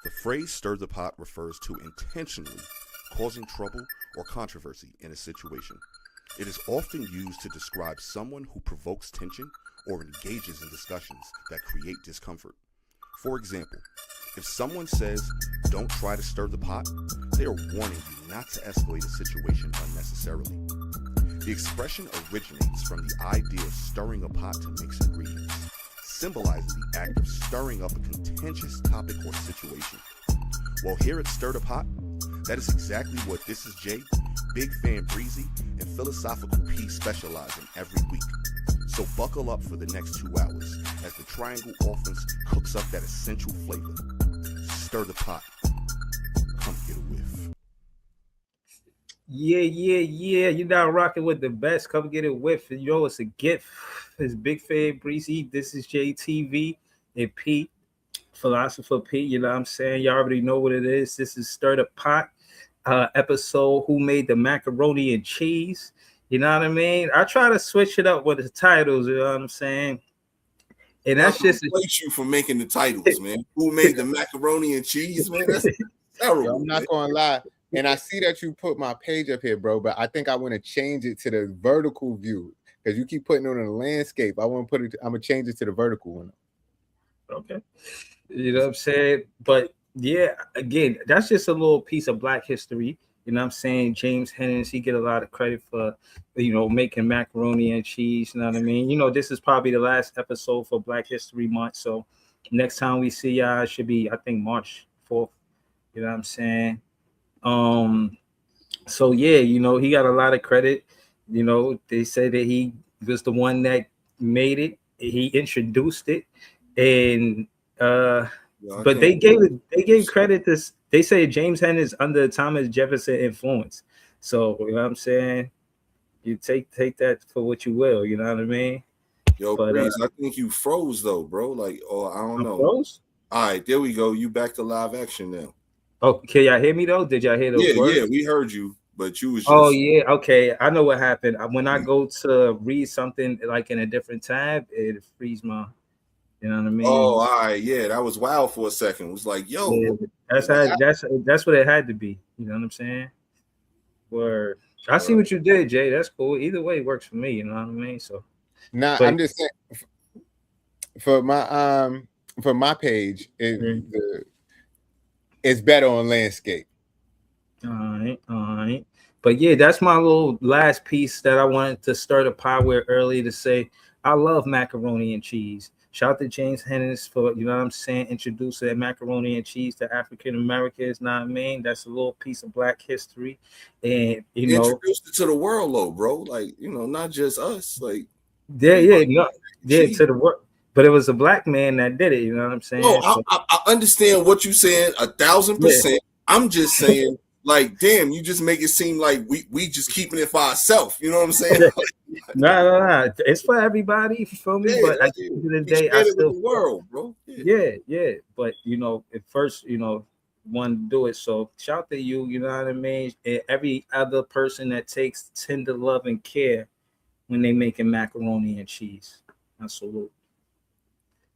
The phrase stir the pot refers to intentionally causing trouble or controversy in a situation. It is often used to describe someone who provokes tension or engages in discussions that create discomfort. For example, if someone says, "Don't try to stir the pot," they are warning you not to escalate a situation unnecessarily. The expression originates from the idea of stirring a pot to mix ingredients, symbolizing the act of stirring up a contentious topic or situation. Well, here at Stir the Pot, that is exactly what This Is Jay, Big Fan Breezy, and Philosophical P specialize in every week. So buckle up for the next 2 hours as the Triangle Offense cooks up that essential flavor. Stir the pot. Come get a whiff. Yeah. You're not rocking with the best. Come get a whiff. Yo, it's a gift. It's Big Fan Breezy. This is JTV and Pete, Philosopher Pete. You know what I'm saying? You already know what it is. This is Stir the Pot episode. Who made the macaroni and cheese? You know what I mean? I try to switch it up with the titles. You know what I'm saying? And that's just replace you for making the titles, man. Who made the macaroni and cheese, man? That's terrible. Yo, I'm not gonna lie. And I see that you put my page up here, bro, but I think I want to change it to the vertical view because you keep putting it on the landscape. I'm gonna change it to the vertical one. Okay. You know what I'm saying? But yeah, again, that's just a little piece of Black history. You know what I'm saying? James Hennings, he get a lot of credit for, making macaroni and cheese. You know what I mean? This is probably the last episode for Black History Month. So next time we see y'all, it should be, I think, March 4th. You know what I'm saying? So yeah, he got a lot of credit. They say that he was the one that made it. He introduced it. And but they gave credit to, they say James Hennings under Thomas Jefferson influence. So you know what I'm saying? You take that for what you will, you know what I mean? Yo, Breeze, I think you froze though, bro. Like, I don't know. Froze? All right, there we go. You back to live action now. Oh, can y'all hear me though? Did y'all hear those words? Yeah, we heard you, but you was just... Oh yeah, okay. I know what happened. When I go to read something like in a different tab, it frees my, you know what I mean? Oh, all right, yeah, that was wild for a second. It was like, yo, yeah, that's what it had to be. You know what I'm saying? Word. I see what you did, Jay. That's cool. Either way works for me. You know what I mean? So, I'm just saying for my page, it's better on landscape. All right. But yeah, that's my little last piece that I wanted to stir the pot with early to say I love macaroni and cheese. Shout out to James Hennings for, you know what I'm saying, introducing macaroni and cheese to African Americans. Know what I mean? That's a little piece of Black history. And introduced it to the world, though, bro. Like, not just us. Like, to the world. But it was a Black man that did it. You know what I'm saying? No, I understand what you're saying 1,000%. Yeah. I'm just saying, like, damn, you just make it seem like we just keeping it for ourselves. You know what I'm saying? No. It's for everybody. You feel me? But at the end of the day, I still the world, bro. Yeah. But at first, want to do it. So shout out to you. You know what I mean? And every other person that takes tender love and care when they making macaroni and cheese. I salute.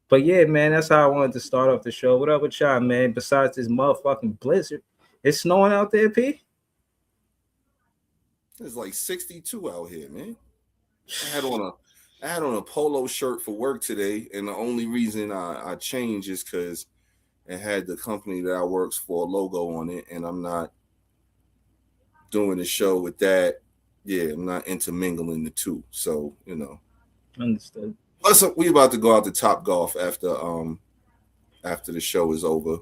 But yeah, man, that's how I wanted to start off the show. What up with y'all, man? Besides this motherfucking blizzard, it's snowing out there, P? It's like 62 out here, man. I had on a polo shirt for work today, and the only reason I changed is because it had the company that I works for logo on it, and I'm not doing the show with that. Yeah, I'm not intermingling the two. So, Understood. Plus, we about to go out to Top Golf after the show is over.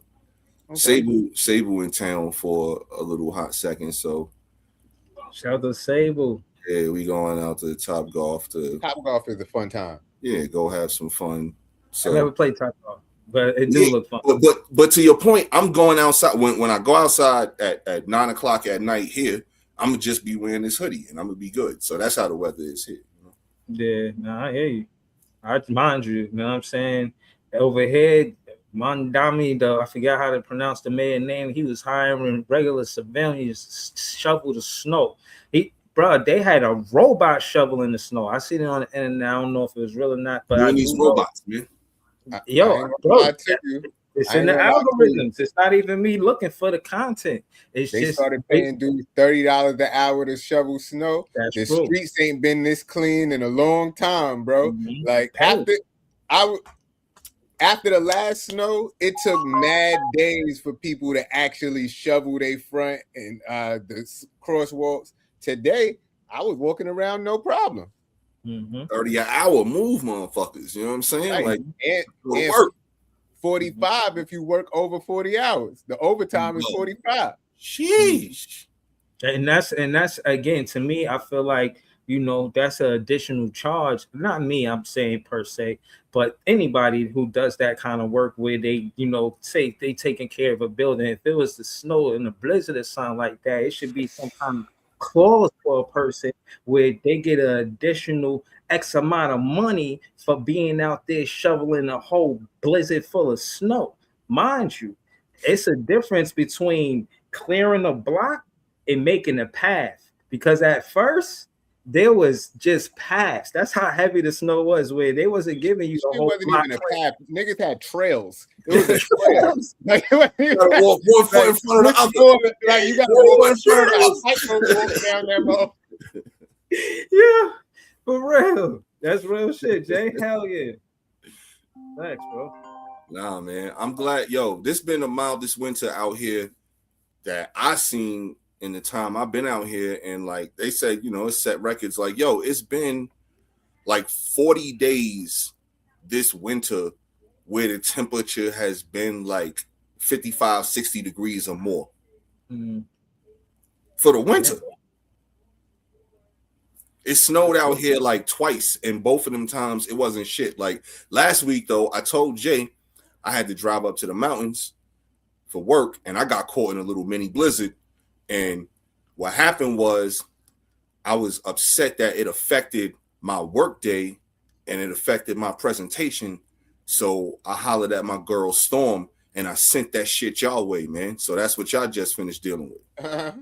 Okay. Sable in town for a little hot second, so shout out to Sable. Yeah, we going out to Top Golf. Top Golf is a fun time. Yeah, go have some fun. So, I never played Top Golf, but it do look fun. But to your point, I'm going outside. When I go outside at 9:00 at night here, I'm gonna just be wearing this hoodie and I'm gonna be good. So that's how the weather is here. Yeah, I hear you. I mind you, you know what I'm saying? Over here, Mondami, I forgot how to pronounce the man's name. He was hiring regular civilians to shovel the snow. They had a robot shoveling the snow. I seen it on the internet. I don't know if it was real or not, but these robots, man. Yo, bro, It's in the algorithms. It's not even me looking for the content. It's they just started paying dudes $30 an hour to shovel snow. That's the true. Streets ain't been this clean in a long time, bro. Mhm. Like after the last snow, it took mad days for people to actually shovel their front and the crosswalks. Today, I was walking around no problem. 30 an hour move, motherfuckers. You know what I'm saying? Right. Like, and work. 45 if you work over 40 hours. The overtime is 45. Sheesh. And that's again, to me, I feel like, you know, that's an additional charge. Not me, I'm saying per se, but anybody who does that kind of work where they, you know, say they taking care of a building. If it was the snow and the blizzard or something like that, it should be some kind of clause for a person where they get an additional X amount of money for being out there shoveling a whole blizzard full of snow. Mind you, it's a difference between clearing a block and making a path, because at first there was just paths. That's how heavy the snow was, where they wasn't giving you the whole wasn't block. even a path. Niggas had trails. It was a trail. Like, you gotta walk one foot in front of the other. Like, you gotta walk in front of the walk down that road. Yeah, for real. That's real shit, Jay. Hell yeah. Thanks, bro. Nah, man. I'm glad, this been the mildest winter out here that I seen in the time I've been out here. And like they said, you know, it set records. Like, it's been like 40 days this winter where the temperature has been like 55, 60 degrees or more for the winter. It snowed out here like twice, and both of them times it wasn't shit. Like last week, though, I told Jay I had to drive up to the mountains for work, and I got caught in a little mini blizzard. And what happened was I was upset that it affected my work day and it affected my presentation. So I hollered at my girl Storm and I sent that shit y'all way, man. So that's what y'all just finished dealing with.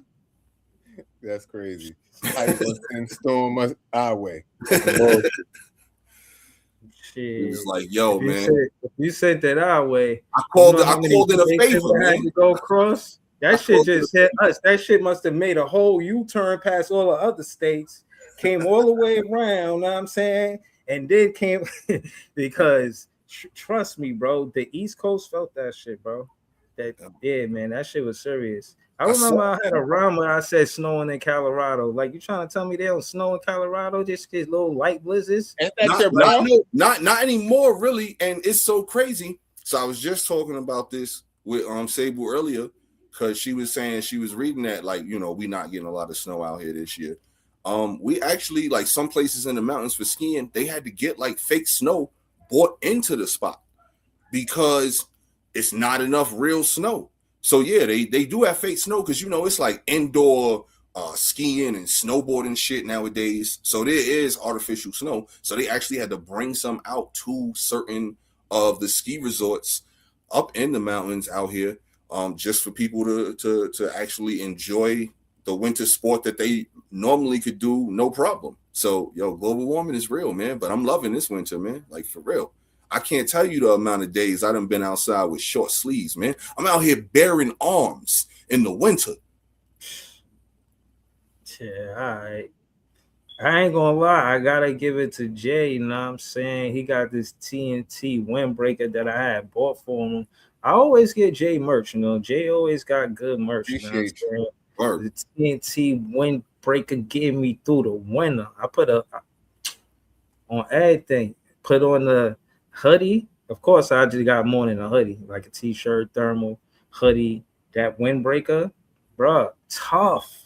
That's crazy. I was send Storm our way. Shit. It's like, man. If you sent that our way, I called it a favor, man. Had to go across. That shit just hit us. That shit must have made a whole U-turn past all the other states, came all the way around, know what I'm saying? And then came because trust me, bro, the East Coast felt that shit, bro. Man, that shit was serious. I remember I had a rhyme where I said snowing in Colorado. Like, you trying to tell me they don't snow in Colorado, just get little light blizzards? Not anymore, really. And it's so crazy. So I was just talking about this with Sable earlier, because she was saying she was reading that, like, you know, we not getting a lot of snow out here this year. We actually, like, some places in the mountains for skiing, they had to get like fake snow brought into the spot because it's not enough real snow. So yeah, they do have fake snow because, you know, it's like indoor skiing and snowboarding shit nowadays. So there is artificial snow. So they actually had to bring some out to certain of the ski resorts up in the mountains out here, just for people to actually enjoy the winter sport that they normally could do no problem. So global warming is real, man. But I'm loving this winter, man. Like, for real. I can't tell you the amount of days I done been outside with short sleeves, man. I'm out here bearing arms in the winter. Yeah, all right. I ain't gonna lie, I gotta give it to Jay. You know what I'm saying? He got this TNT windbreaker that I had bought for him. I always get Jay merch, you know. Jay always got good merch. You know what I'm saying? The TNT windbreaker gave me through the winter. I put on everything. Put on the hoodie. Of course, I just got more than a hoodie, like a t-shirt, thermal, hoodie, that windbreaker. Bruh, tough.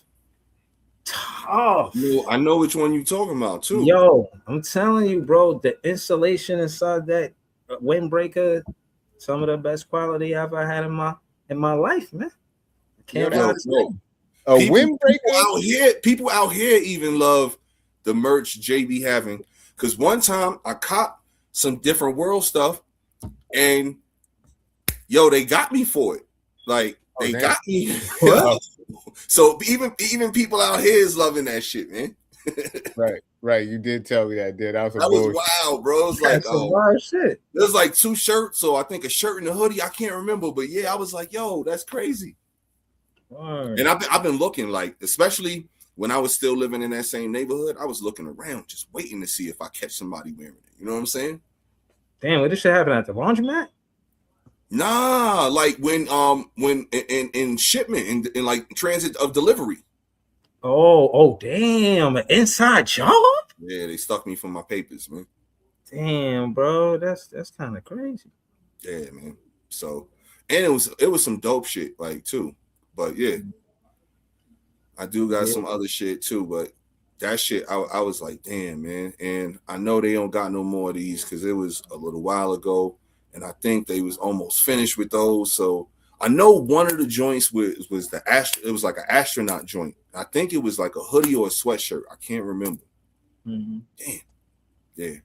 I know which one you talking about too. Yo, I'm telling you, bro, the insulation inside that windbreaker, some of the best quality I've ever had in my life, man. Can't a windbreaker. People out here even love the merch JB having, because one time I caught some different world stuff, and they got me for it. Like, they got me. So even people out here is loving that shit, man. Right. You did tell me that, dude. That was a That was bullshit. wild, bro. It was like, That's some wild shit. It was like 2 shirts, or I think a shirt and a hoodie. I can't remember, but yeah, I was like, yo, that's crazy. Word. And I've been looking, like, especially when I was still living in that same neighborhood, I was looking around, just waiting to see if I catch somebody wearing it. You know what I'm saying? Damn, what this shit happen at the laundromat? Nah, like when in shipment in like transit of delivery. Oh, damn, an inside job? Yeah, they stuck me for my papers, man. Damn, bro, that's kind of crazy. Yeah, man. So, and it was some dope shit, like, too. But yeah, I do got some other shit too, but that shit, I was like, damn, man. And I know they don't got no more of these because it was a little while ago, and I think they was almost finished with those. So I know one of the joints was it was like an astronaut joint. I think it was like a hoodie or a sweatshirt. I can't remember. Mm-hmm. Damn. Yeah.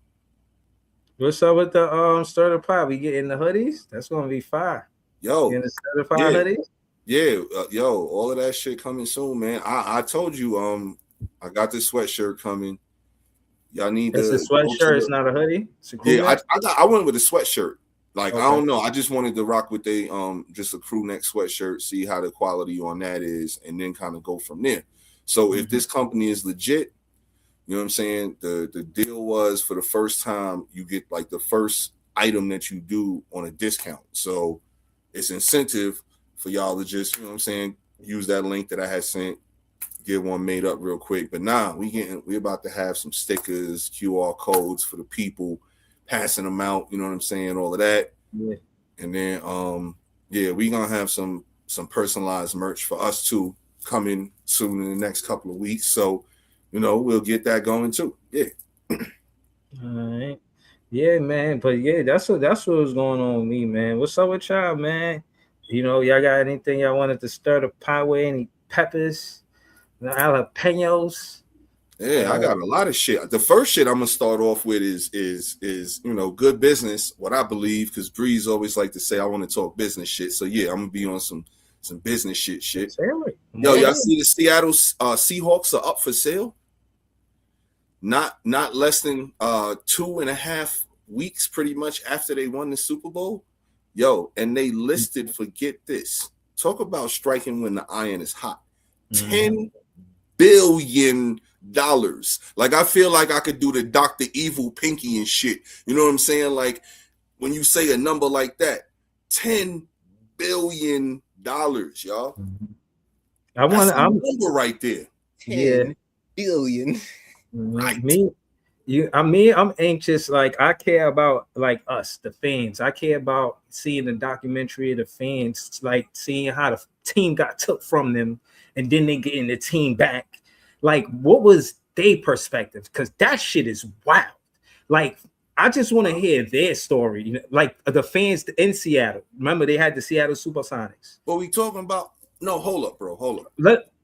What's up with the starter pot? We getting the hoodies? That's gonna be fire. Yo. Getting the certified hoodies? Yeah, yo, all of that shit coming soon, man. I told you, I got this sweatshirt coming. Y'all need It's a sweatshirt. It's not a hoodie. It's a crew neck? I went with a sweatshirt. Like, Okay. I don't know. I just wanted to rock with just a crew neck sweatshirt, see how the quality on that is, and then kind of go from there. So if this company is legit, you know what I'm saying? The deal was, for the first time, you get like the first item that you do on a discount. So it's incentive for y'all to just, you know what I'm saying, use that link that I had sent, get one made up real quick. But we about to have some stickers, QR codes for the people, passing them out, you know what I'm saying, all of that. Yeah. And then we gonna have some personalized merch for us too, coming soon in the next couple of weeks. So, you know, we'll get that going too. Yeah. All right. Yeah, man. But yeah, that's what was going on with me, man. What's up with y'all, man? You know, y'all got anything y'all wanted to stir the pot with? Any peppers, jalapenos? Yeah, I got a lot of shit. The first shit I'm gonna start off with is you know, good business, what I believe, because Breeze always like to say I want to talk business shit. So yeah, I'm gonna be on some business shit. Yo, y'all see the Seattle Seahawks are up for sale? Not less than 2.5 weeks, pretty much, after they won the Super Bowl. Yo, and they listed, forget this, talk about striking when the iron is hot, $10 billion. Like, I feel like I could do the Dr. Evil pinky and shit. You know what I'm saying? Like, when you say a number like that, $10 billion, y'all. That's a number right there. 10 billion. Right. I'm anxious. Like, I care about, like, us, the fans. I care about seeing the documentary of the fans, like seeing how the team got took from them and then they getting the team back. Like, what was their perspective? Because that shit is wild. Like, I just want to hear their story. You know, like the fans in Seattle. Remember, they had the Seattle Supersonics. What we talking about? No, hold up, bro. Hold up.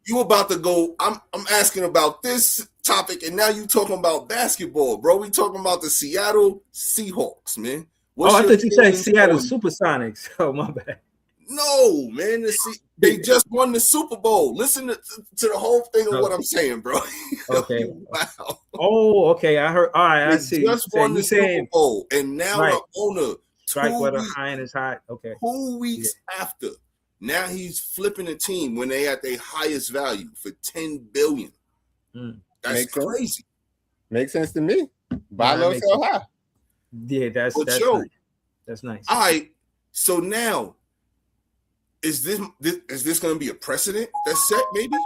You about to go? I'm asking about this topic, and now you talking about basketball, bro. We talking about the Seattle Seahawks, man. I thought you said Seattle Supersonics. Oh, my bad. No, man. They just won the Super Bowl. Listen to the whole thing of what I'm saying, bro. Okay. Wow. Oh, okay. I heard. All right. I see. They just won the Super Bowl, and now the owner, strike where the iron is hot. Okay. 2 weeks after, now he's flipping a team when they at their highest value for $10 billion. That's crazy. Makes sense to me. Buy low, sell high. Yeah, that's nice. That's nice. All right. So now, is this going to be a precedent that's set? Maybe.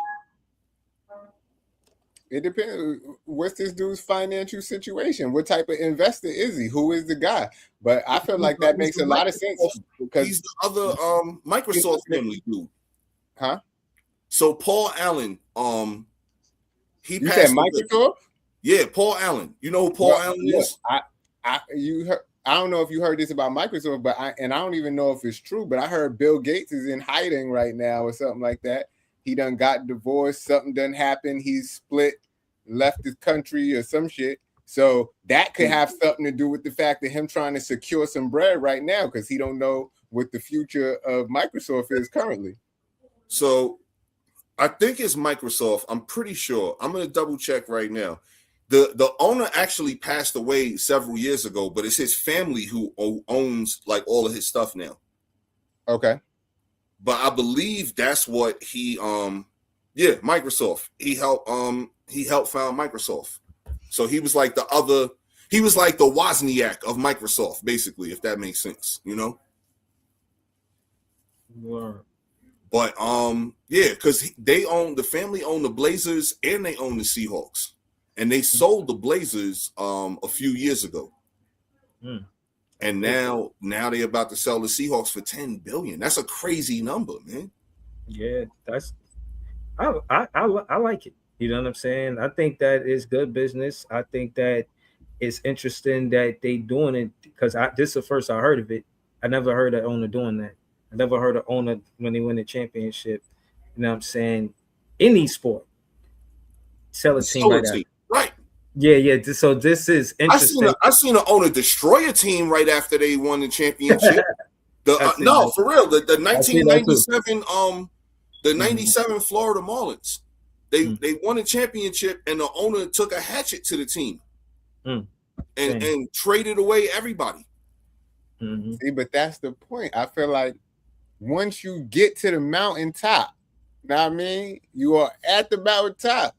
It depends. What's this dude's financial situation? What type of investor is he? Who is the guy? But I feel like that makes a lot of sense because he's the other Microsoft family dude. Huh? So Paul Allen, he you passed said Microsoft? Yeah, Paul Allen. You know who Paul Allen is? I don't know if you heard this about Microsoft, but I don't even know if it's true, but I heard Bill Gates is in hiding right now or something like that. He done got divorced, something done happened, he's split, left the country or some shit. So that could have something to do with the fact that him trying to secure some bread right now because he don't know what the future of Microsoft is currently. So I think it's Microsoft. I'm pretty sure. I'm gonna double check right now. The owner actually passed away several years ago, but it's his family who owns like all of his stuff now. Okay. But I believe that's what he Microsoft. He helped found Microsoft. So he was like the Wozniak of Microsoft, basically, if that makes sense, you know? Wow. But because the family owned the Blazers and they own the Seahawks. And they sold the Blazers a few years ago. And now they're about to sell the Seahawks for $10 billion. That's a crazy number, man. Yeah, I like it. You know what I'm saying? I think that is good business. I think that it's interesting that they doing it because this is the first I heard of it. I never heard of owner doing that. I never heard of owner when they win the championship. You know what I'm saying? Any sport, sell a team right after. Right. Yeah. So this is interesting. I seen an owner destroy a team right after they won the championship. No, for real. The 1997 the 97 Florida Marlins. They won a championship and the owner took a hatchet to the team and traded away everybody. See, but that's the point. I feel like once you get to the mountaintop, you know what I mean? You are at the mountaintop.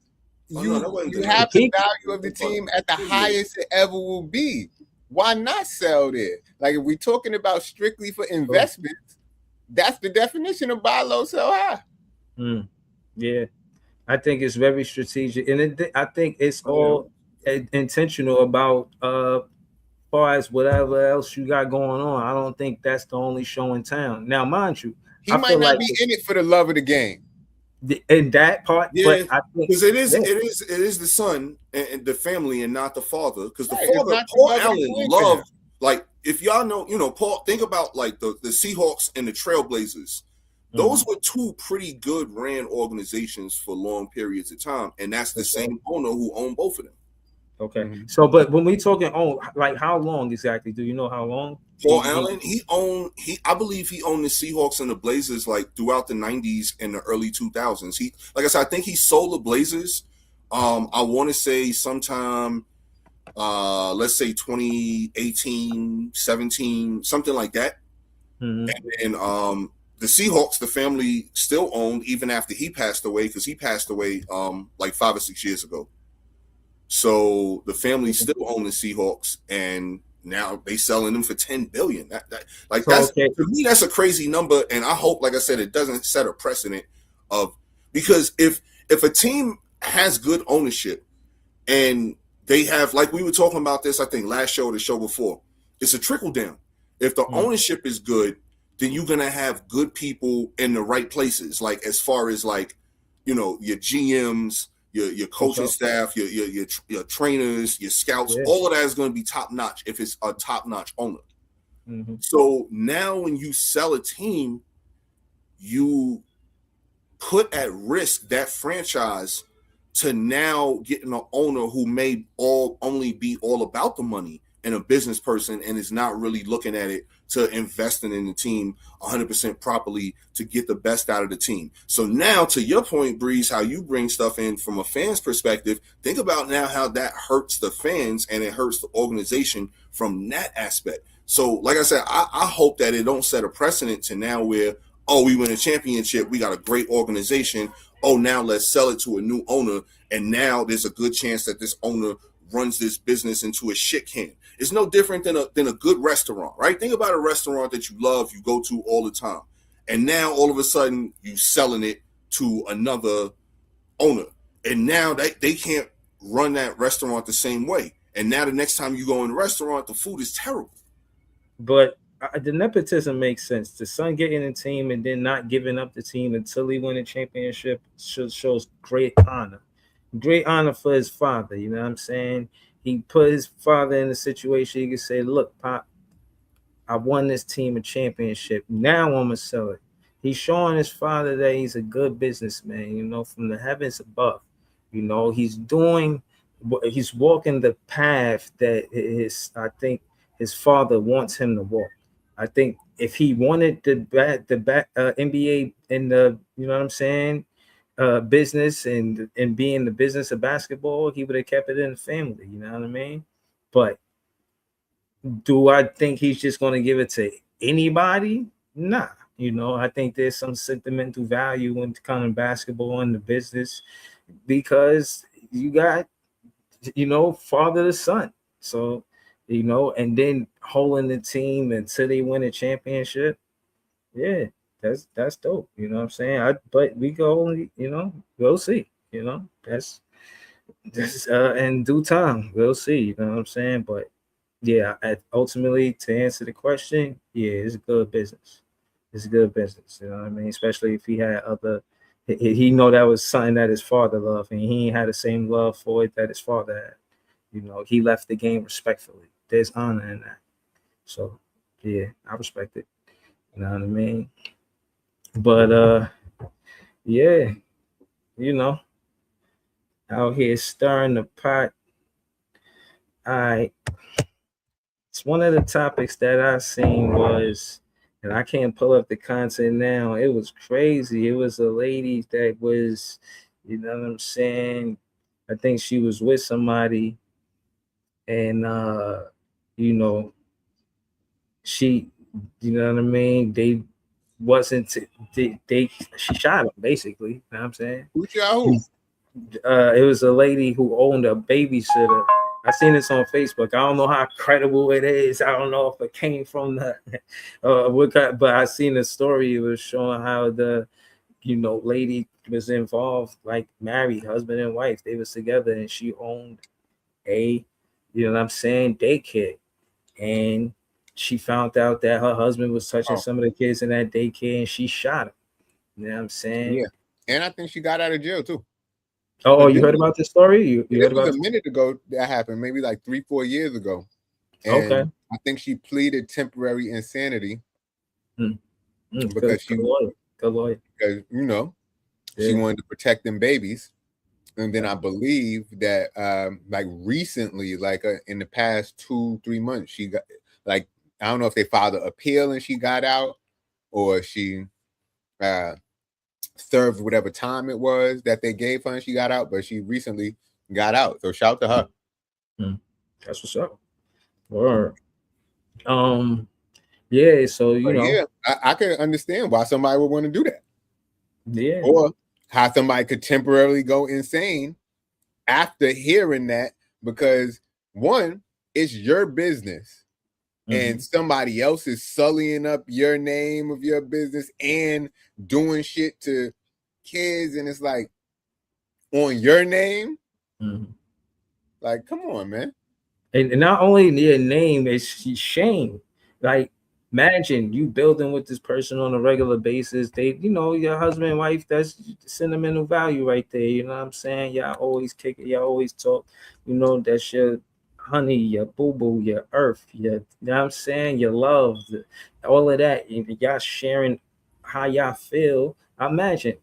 You have the value of the team at the highest it ever will be. Why not sell there? Like if we're talking about strictly for investments, that's the definition of buy low, sell high. Yeah, I think it's very strategic, and I think it's all intentional about far as whatever else you got going on. I don't think that's the only show in town. Now, mind you, he might not be in it for the love of the game. In that part, yeah, but I think because it is the son and the family and not the father. Because the father, Paul Allen, loved, like, if y'all know, Paul. Think about like the Seahawks and the Trailblazers. Those were two pretty good ran organizations for long periods of time, and that's the same owner who owned both of them. Okay, so but when we talking on like how long exactly? Do you know how long? Paul Allen, I believe he owned the Seahawks and the Blazers like throughout the 90s and the early 2000s. Like I said, I think he sold the Blazers. I want to say sometime, let's say 2018, 17, something like that. And then the Seahawks, the family still owned even after he passed away, because he passed away like 5 or 6 years ago. So the family still own the Seahawks, and now they selling them for $10 billion. To me, that's a crazy number. And I hope, like I said, it doesn't set a precedent because if a team has good ownership and they have, like we were talking about this, I think last show or the show before, it's a trickle down. If the ownership is good, then you're going to have good people in the right places. Like as far as like, your GMs, your coaching staff, your trainers, your scouts, all of that is going to be top notch if it's a top notch owner. So now when you sell a team, you put at risk that franchise to now getting an owner who may only be all about the money and a business person and is not really looking at it to investing in the team 100% properly to get the best out of the team. So now, to your point, Breeze, how you bring stuff in from a fan's perspective, think about now how that hurts the fans and it hurts the organization from that aspect. So, like I said, I hope that it don't set a precedent to now where, we win a championship, we got a great organization, now let's sell it to a new owner, and now there's a good chance that this owner runs this business into a shit can. It's no different than a good restaurant, right? Think about a restaurant that you love, you go to all the time. And now all of a sudden you selling it to another owner. And now they can't run that restaurant the same way. And now the next time you go in the restaurant, the food is terrible. But the nepotism makes sense. The son getting a team and then not giving up the team until he win a championship shows great honor. Great honor for his father, you know what I'm saying? He put his father in a situation he could say, look, Pop, I won this team a championship. Now I'm going to sell it. He's showing his father that he's a good businessman, from the heavens above. He's walking the path that I think his father wants him to walk. I think if he wanted the NBA in the, you know what I'm saying, business and being the business of basketball, he would have kept it in the family. You know what I mean? But do I think he's just going to give it to anybody? Nah. You know, I think there's some sentimental value when kind of basketball in the business because you got, you know, father to son. So, you know, and then holding the team until they win a championship. Yeah, that's dope. You know what I'm saying? But we go, you know, we'll see. You know, that's in due time. We'll see. You know what I'm saying? But yeah, ultimately to answer the question, yeah, it's good business. It's good business. You know what I mean? Especially if he had other, he know that was something that his father loved, and he ain't had the same love for it that his father had. You know, he left the game respectfully. There's honor in that. So yeah, I respect it. You know what I mean? But yeah, you know, out here stirring the pot. I It's one of the topics that I seen was, and I can't pull up the content now. It was crazy. It was a lady that was, you know what I'm saying? I think she was with somebody, and you know, she, you know what I mean? They wasn't they she shot him basically. You know what I'm saying? Who shot who? It was a lady who owned a babysitter. I seen this on Facebook. I don't know how credible it is. I don't know if it came from the but I seen the story. It was showing how the, you know, lady was involved, like married, husband and wife. They was together, and she owned a, you know what I'm saying, daycare. And she found out that her husband was touching some of the kids in that daycare, and she shot him. You know what I'm saying? Yeah, and I think she got out of jail too. Oh, you heard about this story? You This heard was about a minute ago that happened, maybe like 3-4 years ago. And okay. I think she pleaded temporary insanity because good lawyer. Because, you know, she wanted to protect them babies. And then I believe that like recently, like in the past 2-3 months, she got, like, I don't know if they filed an appeal and she got out, or she served whatever time it was that they gave her and she got out, but she recently got out. So shout to her. That's what's up. Or yeah, so you know, yeah, I can understand why somebody would want to do that. Yeah. Or how somebody could temporarily go insane after hearing that, because one, it's your business. And somebody else is sullying up your name of your business and doing shit to kids, and it's like on your name. Like, come on, man. And not only your name, it's shame. Like, imagine you building with this person on a regular basis. They, you know, your husband and wife, that's sentimental value right there. You know what I'm saying? Y'all always kick it, y'all always talk, you know, that's your honey, your boo-boo, your earth, your, you know what I'm saying, your love, all of that. Y'all sharing how y'all feel. I imagine,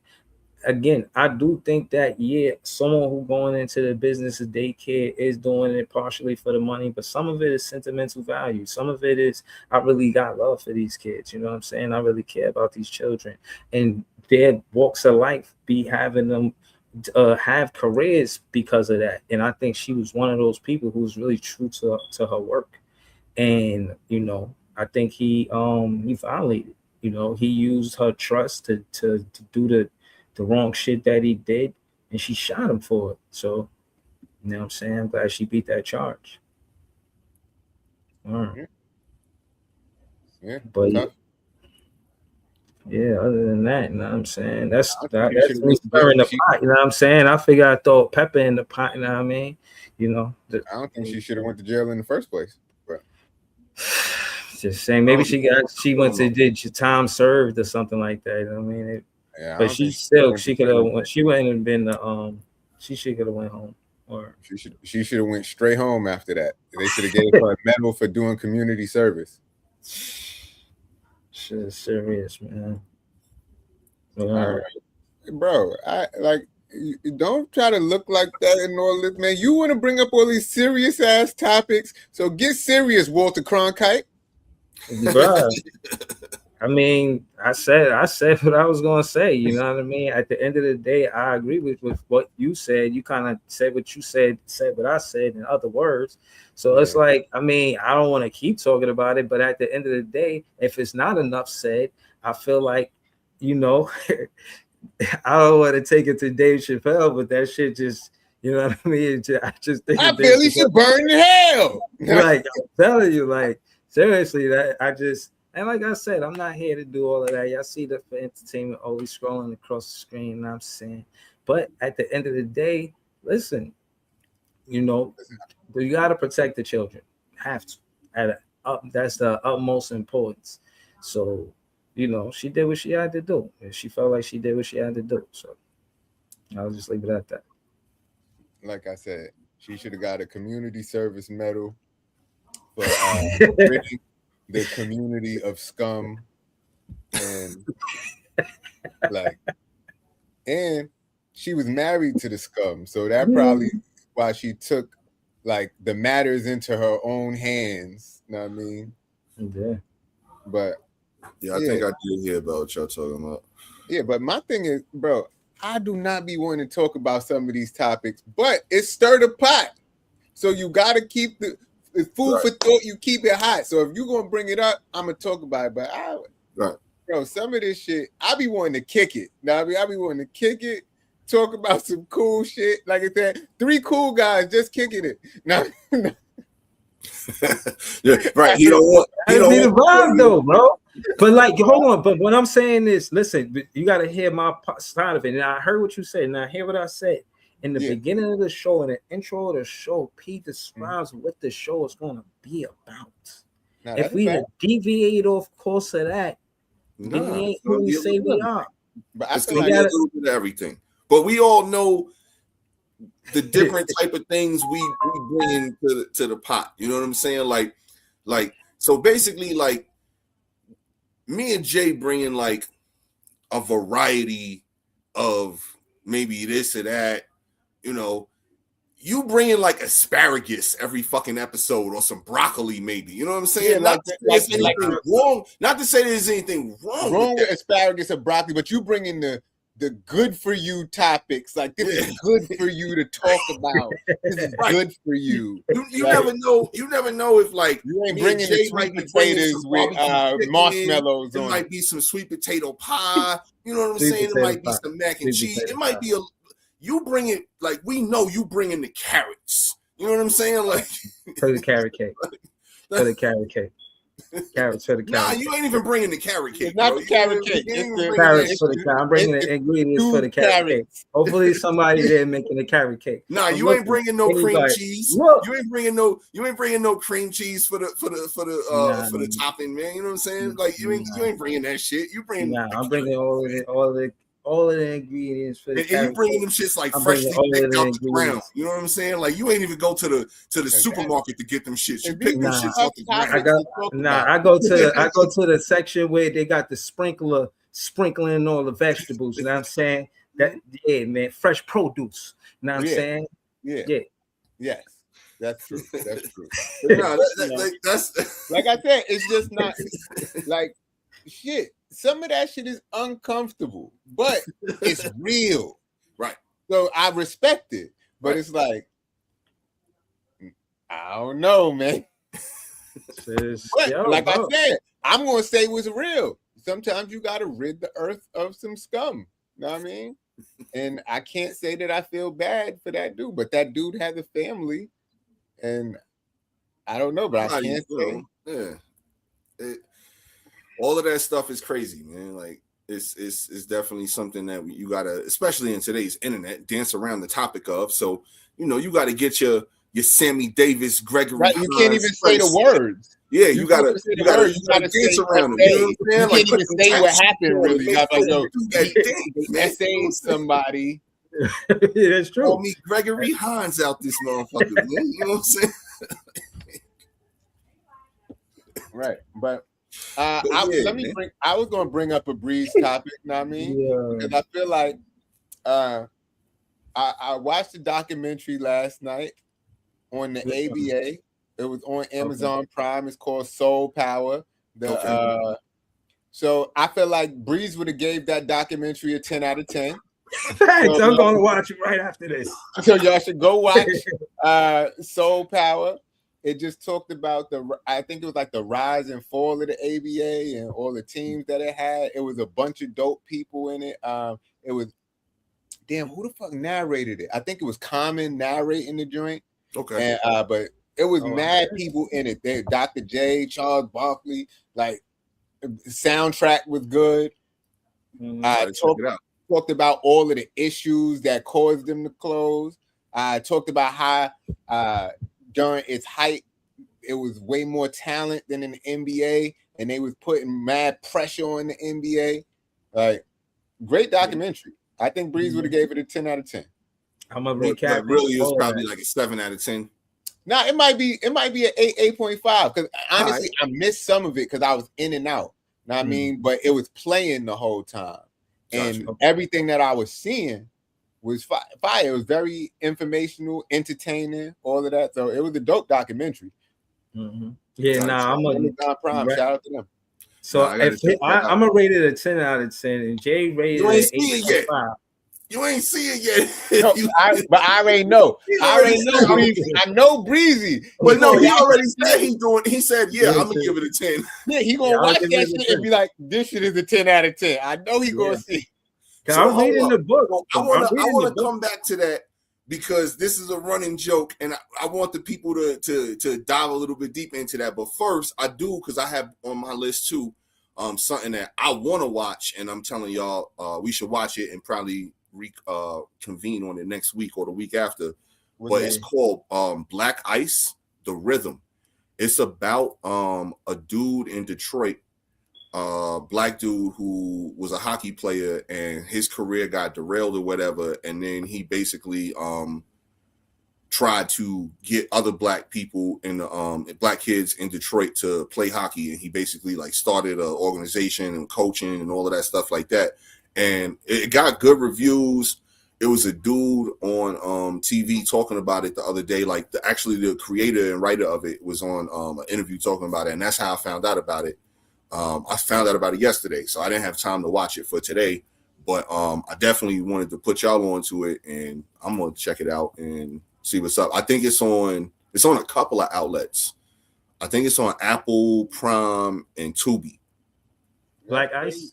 again, I do think that, yeah, someone who going into the business of daycare is doing it partially for the money, but some of it is sentimental value. Some of it is, I really got love for these kids. You know what I'm saying? I really care about these children, and their walks of life be having them have careers because of that. And I think she was one of those people who was really true to her work. And, you know, I think he violated, you know, he used her trust to do the wrong shit that he did, and she shot him for it. So, you know what I'm saying? I'm glad she beat that charge. Yeah. But yeah, other than that, you know what I'm saying? That's me stirring the pot, you know what I'm saying? I figure I throw pepper in the pot, you know what I mean? You know, I don't think she should have went to jail in the first place. But just saying, maybe she went to did time served or something like that. You know what I mean? But she could have, she wouldn't have been she should have went home. Or she should have went straight home after that. They should have gave her a medal for doing community service. Shit is serious, man. All right. Bro, I like, don't try to look like that and all this, man. You want to bring up all these serious ass topics, so get serious, Walter Cronkite. Bro, I mean, I said what I was gonna say. You know what I mean? At the end of the day, I agree with what you said. You kind of said what you said what I said in other words. So it's like, I mean, I don't want to keep talking about it, but at the end of the day, if it's not enough said, I feel like, you know, I don't want to take it to Dave Chappelle, but that shit just, you know what I mean? I just think I feel he should burn in hell. Like, I'm telling you, like, seriously, that I just, and like I said, I'm not here to do all of that. Y'all see that for entertainment, always scrolling across the screen, you know what I'm saying? But at the end of the day, listen, you know, you got to protect the children. Have to. That's the utmost importance. So, you know, she did what she had to do. And she felt like she did what she had to do. So I'll just leave it at that. Like I said, she should have got a community service medal for ridding the community of scum, and like, and she was married to the scum, so that probably why she took like the matters into her own hands. You know what I mean? Yeah. But I think I did hear about what y'all talking about. Yeah, but my thing is, bro, I do not be wanting to talk about some of these topics, but it's stir the pot. So you got to keep the food for thought. You keep it hot. So if you're going to bring it up, I'm going to talk about it. But bro, some of this shit, I be wanting to kick it. Now, I be wanting to kick it, talk about some cool shit. Like I said, 3 cool guys just kicking it. Now, right. You don't want the vibe though, bro. But like, hold on. But what I'm saying is, listen, you got to hear my side of it. And I heard what you said. Now hear what I said in the beginning of the show, in the intro of the show. Pete describes what the show is going to be about. Now, if we deviate off course of that, then we ain't who we say we are. But it's going to be a little bit of everything. But we all know the different type of things we bring to the pot. You know what I'm saying? Like so basically, like me and Jay bringing like a variety of maybe this or that. You know, you bringing like asparagus every fucking episode or some broccoli, maybe. You know what I'm saying? Not to say there's anything wrong with asparagus or broccoli, but you bringing the good for you topics. Like, this is good for you to talk about. This is good for you. You never know. You never know if like you ain't bringing the sweet potatoes with marshmallows on. It might be some sweet potato pie. You know what I'm saying? It might be some mac and cheese. It might be you bring it, like, we know you bringing the carrots. You know what I'm saying? Like, for the carrot cake. For the carrot cake. Carrots for the carrot. Nah, you ain't even bringing the carrot cake. It's not the carrot cake. It's the carrots for the carrot. I'm bringing the ingredients for the carrot cake. Hopefully somebody there making the carrot cake. Nah, you ain't bringing no cream cheese. You ain't bringing no cream cheese for the topping, man. You know what I'm saying? Like, you ain't bringing that shit. You bringing. Nah, I'm bringing all of the ingredients for the and you bringing them shits like freshly picked out the ground. You know what I'm saying? Like, you ain't even go to the supermarket to get them shits. You pick them shits out the ground. I go to the section where they got the sprinkling all the vegetables. You know what I'm saying? That man, fresh produce. You know what I'm saying? Yeah. Yes. That's true. That's true. That's like I said, it's just not like shit. Some of that shit is uncomfortable, but it's real. Right. So I respect it. But it's like, I don't know, man. Like I said, I'm going to say what's real. Sometimes you got to rid the earth of some scum. You know what I mean? And I can't say that I feel bad for that dude, but that dude has a family. And I don't know, but I can't say. Yeah. All of that stuff is crazy, man. Like, it's definitely something that you gotta, especially in today's internet, dance around the topic of. So, you know, you gotta get your Sammy Davis, Gregory. Right, you can't even say the words. Yeah, you gotta dance around it. You know what I'm saying? You can't even say what happened. Really, you gotta essay somebody. Yeah, that's true. Call me Gregory Hines out this motherfucker, man. You know what I'm saying? Right, but. I was going to bring up a Breeze topic, you know what I mean? Because I feel like I watched the documentary last night on the ABA. It was on Amazon Prime. It's called Soul Power. So I feel like Breeze would have gave that documentary a 10 out of 10. Thanks. I'm going to watch it right after this. So y'all should go watch Soul Power. It just talked about I think it was like the rise and fall of the ABA and all the teams that it had. It was a bunch of dope people in it. It was, damn, who the fuck narrated it? I think it was Common narrating the joint. Okay. And but it was mad people in it. There, Dr. J, Charles Barkley, like soundtrack was good. Talked about all of the issues that caused them to close. I talked about how during its height, it was way more talent than in the NBA, and they was putting mad pressure on the NBA. Like, great documentary. I think Breeze would have gave it a 10 out of 10. I'm gonna recap. That really is probably like a 7 out of 10. Nah, it might be an 8.5 because honestly, I missed some of it because I was in and out. Know what I mean? But it was playing the whole time. And everything that I was seeing was fire. It was very informational, entertaining, all of that. So it was a dope documentary. Yeah, I'm Amazon Prime. Shout out to them. So I'm gonna rate it a 10 out of 10, and Jay rated it 8.5. You ain't see it yet. No, but I already know. I know Breezy. But no, he already said he said, yeah, I'm gonna give it a 10. Yeah, he gonna watch that shit and be like, this shit is a 10 out of 10. I know he gonna see. So I'm reading the book. I want to come back to that because this is a running joke, and I want the people to dive a little bit deeper into that. But first, I do, because I have on my list too something that I want to watch, and I'm telling y'all we should watch it and probably convene on it next week or the week after. It's called Black Ice, The Rhythm. It's about a dude in Detroit, black dude who was a hockey player, and his career got derailed or whatever, and then he basically tried to get other black people and black kids in Detroit to play hockey, and he basically like started an organization and coaching and all of that stuff like that, and it got good reviews. It was a dude on TV talking about it the other day. Like the creator and writer of it was on an interview talking about it, and that's how I found out about it. I found out about it yesterday, so I didn't have time to watch it for today. But I definitely wanted to put y'all onto it, and I'm gonna check it out and see what's up. I think it's on a couple of outlets. I think it's on Apple, Prime, and Tubi. Black Ice.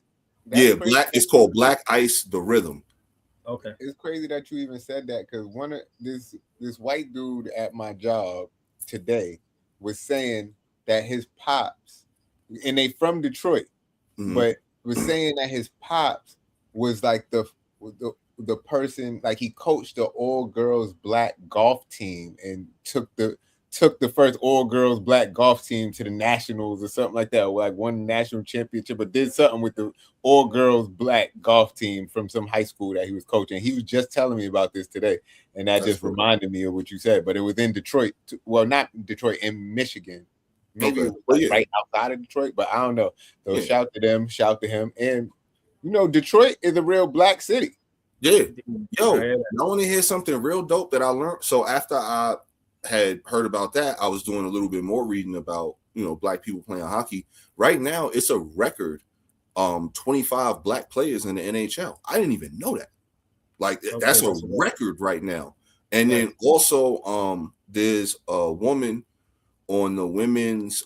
It's called Black Ice, The Rhythm. Okay. It's crazy that you even said that, because one of this white dude at my job today was saying that his pops, and they from Detroit, but was saying that his pops was like the person, like he coached the all girls black golf team and took the first all girls black golf team to the nationals or something like that, or like won the national championship, but did something with the all girls black golf team from some high school that he was coaching. He was just telling me about this today, and that just reminded me of what you said. But it was in Detroit, well, not Detroit, in Michigan. Maybe it was right outside of Detroit, but I don't know. So shout to them, shout to him. And Detroit is a real black city. Yeah. Yo, I want to hear something real dope that I learned. So after I had heard about that, I was doing a little bit more reading about, black people playing hockey. Right now, it's a record 25 black players in the NHL. I didn't even know that. Like, that's a record right now. And then also there's a woman on the women's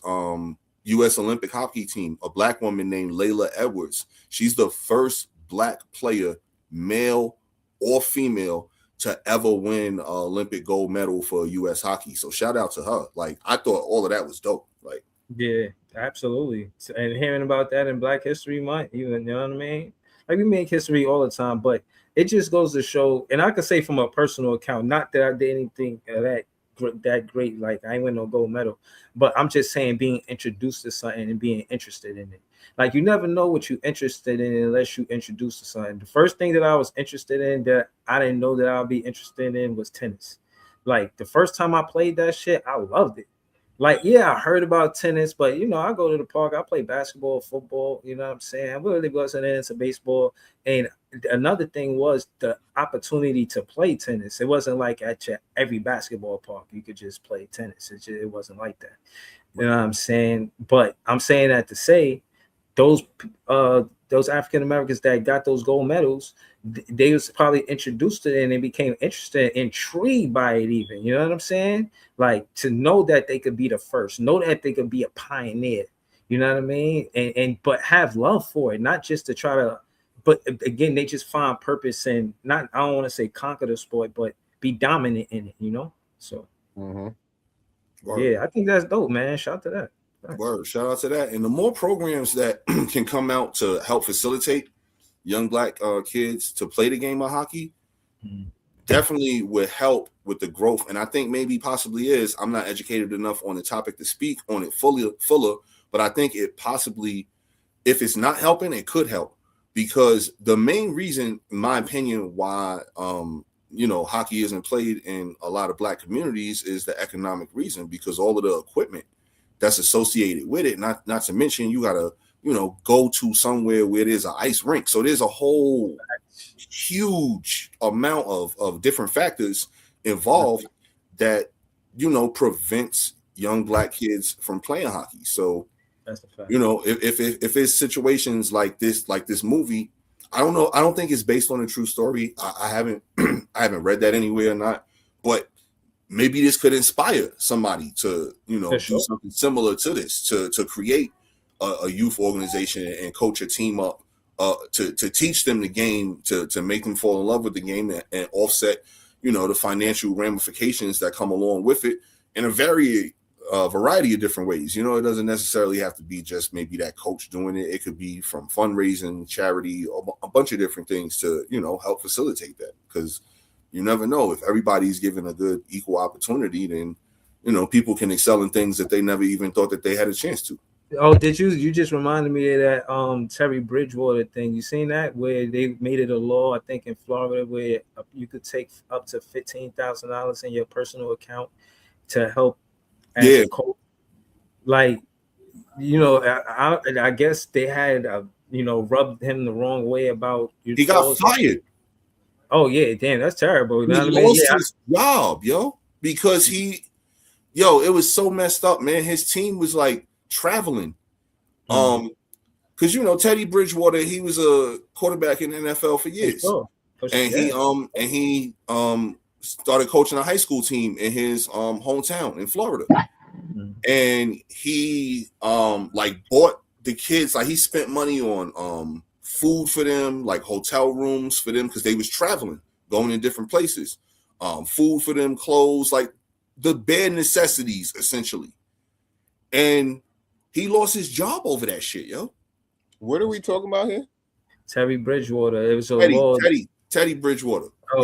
U.S. Olympic hockey team, a black woman named Layla Edwards. She's the first black player, male or female, to ever win an Olympic gold medal for U.S. hockey. So shout out to her. Like, I thought all of that was dope. Like, yeah, absolutely. And hearing about that in Black History Month, you know what I mean? Like, we make history all the time, but it just goes to show, and I can say from a personal account, not that I did anything that great, like I ain't win no gold medal, but I'm just saying being introduced to something and being interested in it. Like, you never know what you're interested in unless you introduce to something. The first thing that I was interested in that I didn't know that I'll be interested in was tennis. Like, the first time I played that shit, I loved it. Like, yeah, I heard about tennis, but I go to the park, I play basketball, football, you know what I'm saying? I really wasn't into baseball. And another thing was the opportunity to play tennis. It wasn't like at every basketball park you could just play tennis. It wasn't like that. You know what I'm saying? But I'm saying that to say, those African Americans that got those gold medals, they was probably introduced to it and they became interested, intrigued by it even. You know what I'm saying? Like to know that they could be the first, know that they could be a pioneer. You know what I mean? And but have love for it, not just to try to. But again, they just find purpose and not. I don't want to say conquer the sport, but be dominant in it. You know? So yeah, I think that's dope, man. Shout out to that. Thanks. Word, shout out to that. And the more programs that can come out to help facilitate young black kids to play the game of hockey, definitely would help with the growth. And I think maybe possibly is, I'm not educated enough on the topic to speak on it fuller, but I think it possibly, if it's not helping, it could help. Because the main reason, in my opinion, why hockey isn't played in a lot of black communities is the economic reason, because all of the equipment that's associated with it, not to mention you gotta go to somewhere where there's an ice rink, so there's a whole huge amount of different factors involved that prevents young black kids from playing hockey. So that's the fact. If it's situations like this movie, I don't know, I don't think it's based on a true story. I haven't read that anywhere or not, but maybe this could inspire somebody to, do something similar to this, to create a youth organization and coach a team up, to teach them the game, to make them fall in love with the game and offset, the financial ramifications that come along with it in a variety of different ways. It doesn't necessarily have to be just maybe that coach doing it. It could be from fundraising, charity, a bunch of different things to, help facilitate that, because you never know, if everybody's given a good equal opportunity, then, people can excel in things that they never even thought that they had a chance to. Oh, did you just reminded me of that Terry Bridgewater thing? You seen that, where they made it a law, I think in Florida, where you could take up to $15,000 in your personal account to help as a coach. Like, I guess they had rubbed him the wrong way about he got fired. Oh yeah, damn, that's terrible. He lost his job, because it was so messed up, man. His team was like traveling, because Teddy Bridgewater, he was a quarterback in the NFL for years, he started coaching a high school team in his hometown in Florida, and he bought the kids, like he spent money on food for them, like hotel rooms for them, because they was traveling, going in different places, food for them, clothes, like the bare necessities essentially. And he lost his job over that shit, yo. What are we talking about here? Terry Bridgewater. It was a Teddy Bridgewater. Oh,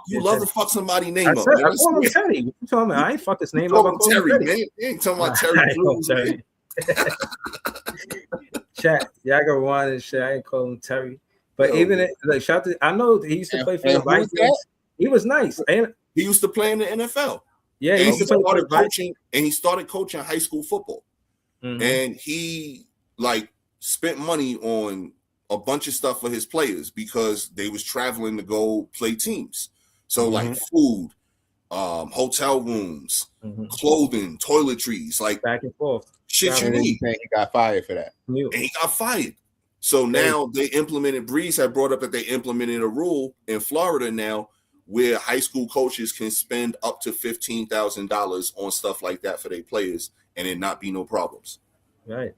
you love to fuck somebody's name up. I call him Teddy. What you talking about? I ain't fuck his name up. I call Terry, him Teddy. man. You ain't talking about Terry Blues, man. Chat, I got rewind and shit. I ain't call him Terry, but shout to. I know he used to play for the Vikings. He was nice, and he used to play in the NFL. Yeah, he started coaching, and he started coaching high school football. And he spent money on a bunch of stuff for his players because they was traveling to go play teams. So like food, hotel rooms, clothing, toiletries, like back and forth. Shit you need. He got fired for that. And he got fired. So now they implemented, Breeze had brought up that they implemented a rule in Florida now where high school coaches can spend up to $15,000 on stuff like that for their players and it not be no problems. Right.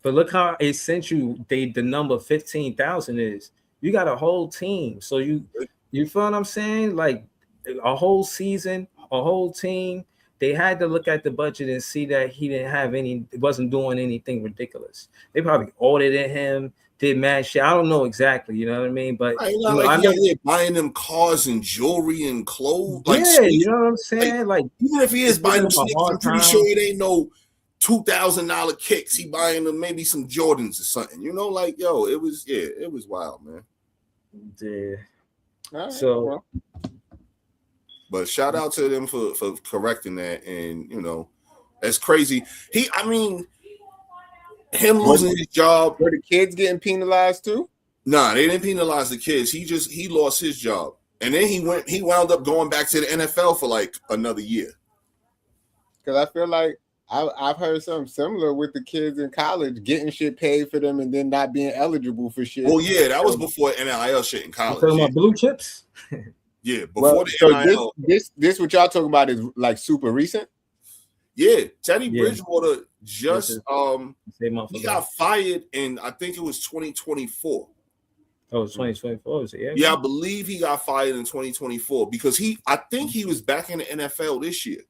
But look how essential the number 15,000 is. You got a whole team. So you feel what I'm saying? Like a whole season, a whole team. They had to look at the budget and see that he wasn't doing anything ridiculous. They probably audited him, did mad shit. I don't know exactly, you know what I mean? But I know they're buying them cars and jewelry and clothes. You know what I'm saying? Like even if he is buying them sneakers, I'm pretty sure it ain't no $2,000 kicks. He buying them maybe some Jordans or something. It was wild, man. Yeah. Right, so. But shout out to them for correcting that, and that's crazy. Him losing his job. Were the kids getting penalized too? Nah, they didn't penalize the kids. He lost his job, and then he wound up going back to the NFL for like another year. Because I feel like I've heard something similar with the kids in college getting shit paid for them and then not being eligible for shit. Well, yeah, that was before NIL shit in You college. talking Yeah, about blue chips? yeah before Well, the so NIL. this what y'all talking about is like super recent. Yeah, Teddy Yeah. Bridgewater just he got fired in, I think it was 2024. Oh, it's 2024. Yeah. Yeah, I believe he got fired in 2024 because I think he was back in the NFL this year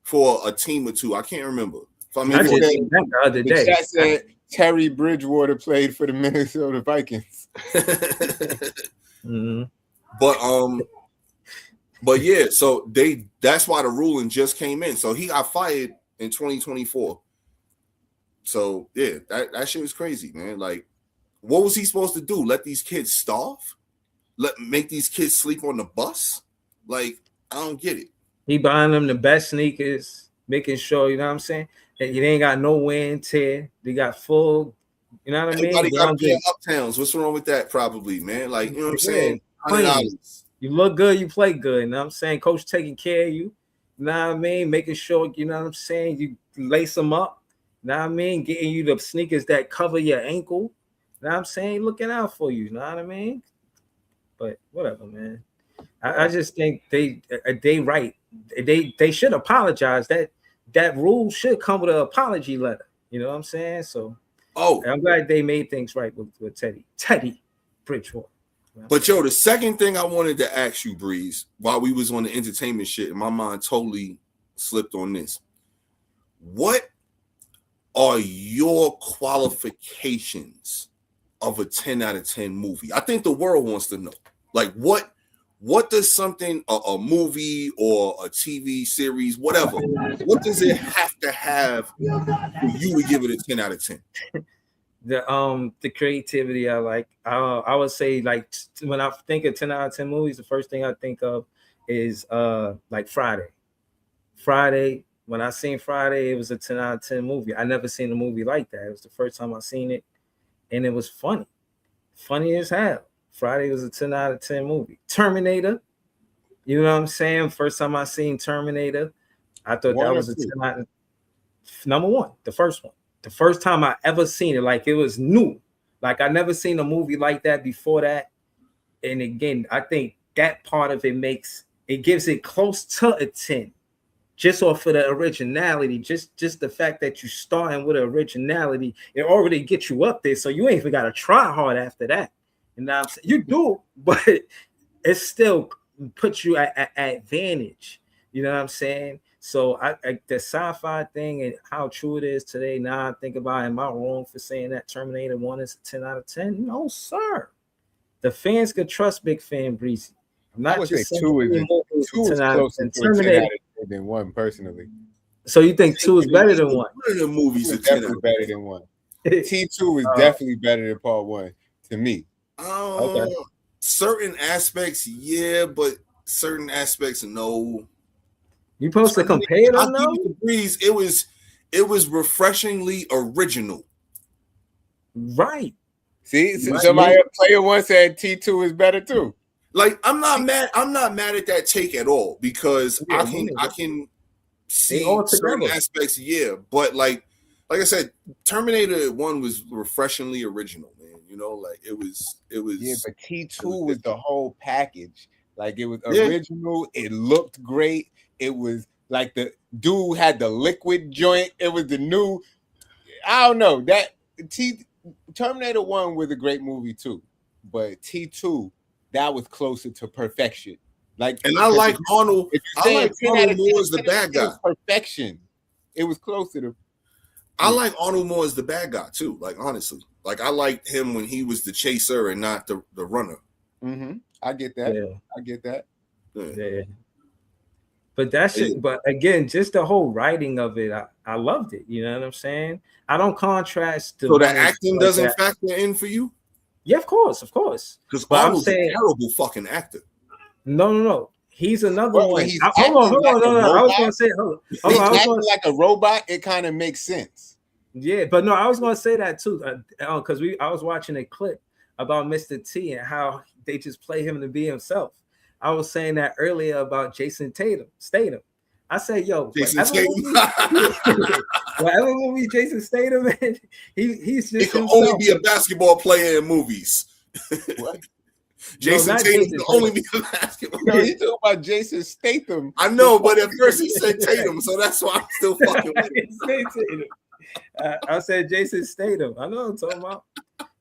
for a team or two. I can't remember. I just seen that the other day. The chat said Terry Bridgewater played for the Minnesota Vikings. Mm-hmm. But yeah, so that's why the ruling just came in. So he got fired in 2024. So yeah, that shit was crazy, man. Like, what was he supposed to do? Let these kids starve? Make these kids sleep on the bus? Like, I don't get it. He buying them the best sneakers, making sure, you know what I'm saying? That you ain't got no wear and tear. They got full, you know what I mean? Everybody got to pay uptowns. What's wrong with that? Probably, man. Like, you know what I'm saying? $100. You look good, you play good. You know what I'm saying? Coach taking care of you. You know what I mean? Making sure, you know what I'm saying? You lace them up. You know what I mean? Getting you the sneakers that cover your ankle. You know what I'm saying? Looking out for you. You know what I mean? But whatever, man. I just think they right. They should apologize. That rule should come with an apology letter. You know what I'm saying? So I'm glad they made things right with Teddy Bridgewater. But yo, the second thing I wanted to ask you, Breeze, while we was on the entertainment shit, and my mind totally slipped on this. What are your qualifications of a 10 out of 10 movie? I think the world wants to know. Like, what does something, a movie or a TV series, whatever, what does it have to have for you to give it a 10 out of 10? The creativity I like. I would say, like, when I think of 10 out of 10 movies, the first thing I think of is like Friday. When I seen Friday, it was a 10 out of 10 movie. I never seen a movie like that. It was the first time I seen it, and it was funny as hell. Friday was a 10 out of 10 movie. Terminator, you know what I'm saying? First time I seen Terminator, I thought that was a 10 out of number one, the first one. The first time I ever seen it, like, it was new. Like, I never seen a movie like that before that. And again, I think that part of it gives it close to a 10. Just off of the originality, just the fact that you starting with originality, it already gets you up there. So you ain't even got to try hard after that. And now I'm saying you do, but it still puts you at advantage. You know what I'm saying? So I the sci-fi thing and how true it is today. Now I think about, am I wrong for saying that Terminator 1 is a 10 out of 10? No, sir. The fans could trust Big Fan Breezy. I'm not just saying two is closer to 10 out of 10 than 1 personally. So you think 2 is better than 1? One of the movies is definitely better than 1. T2 is definitely better than part 1 to me. Okay. Certain aspects, yeah, but certain aspects, no. You supposed to compare them, though? Breeze, it was refreshingly original. Right. See, somebody player one said T2 is better too. Like, I'm not mad at that take at all, because I can see certain aspects, yeah. But like I said, Terminator 1 was refreshingly original, man. You know, like it was. Yeah, but T2 was the whole package. Like, it was original. Yeah. It looked great. It was like the dude had the liquid joint. It was the new. I don't know that Terminator 1 was a great movie too, but T2, that was closer to perfection. Like, and I like Arnold. I like Arnold more as the bad guy. Perfection. It was closer to. I like Arnold more as the bad guy too. Like, honestly, like, I liked him when he was the chaser and not the runner. Mm-hmm. I get that. Yeah. I get that. Yeah. But that's it. But again, just the whole writing of it, I loved it. You know what I'm saying? I don't contrast. So the acting doesn't factor in for you? Yeah, of course. Because Arnold's a terrible fucking actor. No. He's another one. Hold on. I was gonna say, hold on. Acting like a robot, it kind of makes sense. Yeah, but no, I was gonna say that too, because I was watching a clip about Mr. T and how they just play him to be himself. I was saying that earlier about Jason Statham. I said, yo, Jason Statham. whatever movie Jason Statham in, he's He just can himself. only be a basketball player in movies. What? Jason not Tatum Jason can only Tatum. be a basketball No, player. he talking about Jason Statham. I know, but at first he said Tatum, so that's why I'm still fucking with it. I said Jason Statham. I know what I'm talking about.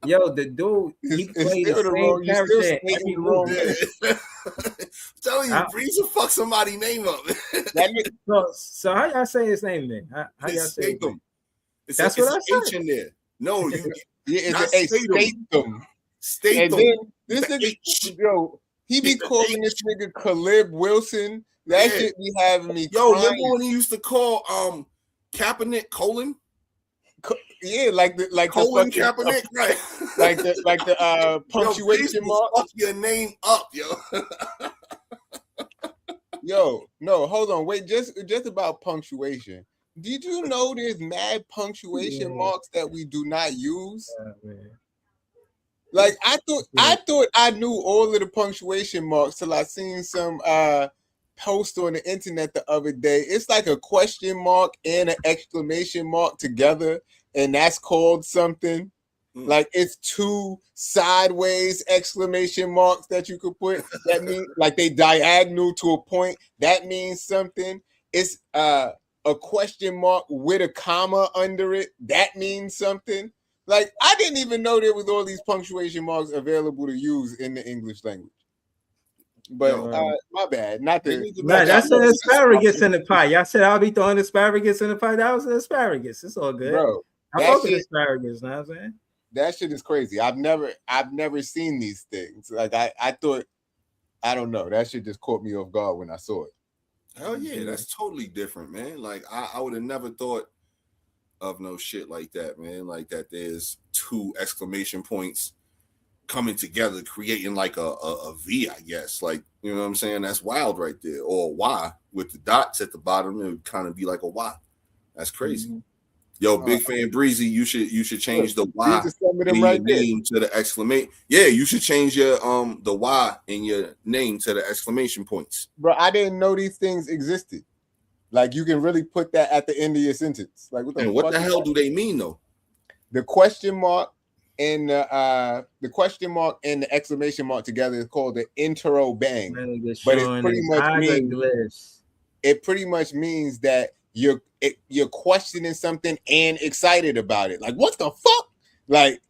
Yo, the dude, he It's played the still the same wrong- you still character in stating every the wrong movie. Yeah. I'm telling you, I- Breeze will fuck somebody's name up. That nigga- So how y'all say his name then? How y'all It's say his name? Statham. That's it's what I an H said. in there. No, you yeah, Not it's a Statham. Statham. And Statham. then this The nigga, H. yo, he be It's the calling this nigga Caleb Wilson. That Yeah. shit be having me Yo, crying. remember when he used to call Kaepernick Colin? Yeah, like the Colin fucking, Kaepernick, right? like the Yo, punctuation Breeze will mark. fuck your name up, yo. Yo, no, hold on, wait, just about punctuation. Did you know there's mad punctuation marks that we do not use? Man. Like I thought I knew all of the punctuation marks till I seen some post on the internet the other day. It's like a question mark and an exclamation mark together, and that's called something. Like it's two sideways exclamation marks that you could put. That means like they diagonal to a point. That means something. It's a question mark with a comma under it. That means something. Like I didn't even know there was all these punctuation marks available to use in the English language. But my bad. Not the. Nah, that's an asparagus in the pie. Y'all said I'll be throwing asparagus in the pie. That was an asparagus. It's all good, bro. I fuck with asparagus. Know what I'm saying? That shit is crazy. I've never seen these things. Like I thought, I don't know. That shit just caught me off guard when I saw it. Hell yeah, that's totally different, man. Like I would have never thought of no shit like that, man. Like that there's two exclamation points coming together, creating like a V, I guess. Like, you know what I'm saying? That's wild right there. Or a Y with the dots at the bottom, it would kind of be like a Y. That's crazy. Mm-hmm. Yo, big fan Breezy, you should change the Y in your name to the exclamation. Yeah, you should change your the Y in your name to the exclamation points. Bro, I didn't know these things existed. Like you can really put that at the end of your sentence. Like what the hell do they mean though? The question mark and the question mark and the exclamation mark together is called the interrobang. But it pretty much means that you're questioning something and excited about it. Like what the fuck? Like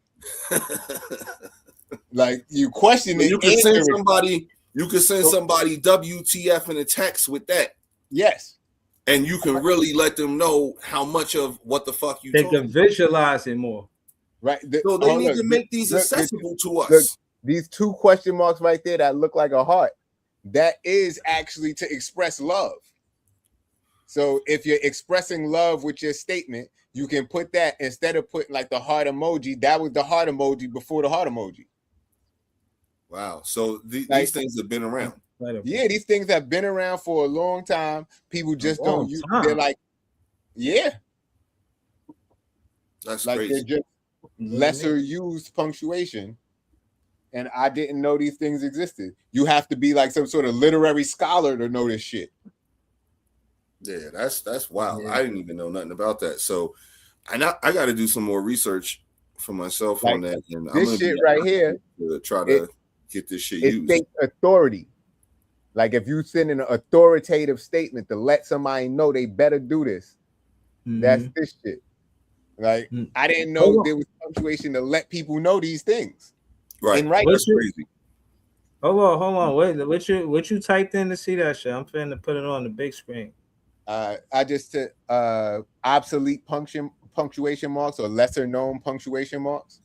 like you question it. You can send somebody. You can send somebody WTF in a text with that. Yes. And you can really let them know how much of what the fuck you. They can visualize it more, right? So they need to make these accessible to us. These two question marks right there that look like a heart. That is actually to express love. So if you're expressing love with your statement, you can put that instead of putting like the heart emoji. That was the heart emoji before the heart emoji. Wow. So these things have been around. Yeah, these things have been around for a long time. People just don't use. They're like, yeah, that's like crazy. They're just lesser used punctuation, and I didn't know these things existed. You have to be like some sort of literary scholar to know this shit. Yeah, that's wild. Yeah. I didn't even know nothing about that. So, I got to do some more research for myself on that. And this shit right here to try to get this shit used. It takes authority. Like if you send an authoritative statement to let somebody know they better do this, that's this shit. Like I didn't know there was punctuation to let people know these things. Right, that's crazy. Hold on. Wait, what you typed in to see that shit? I'm finna put it on the big screen. I just said obsolete punctuation marks or lesser known punctuation marks.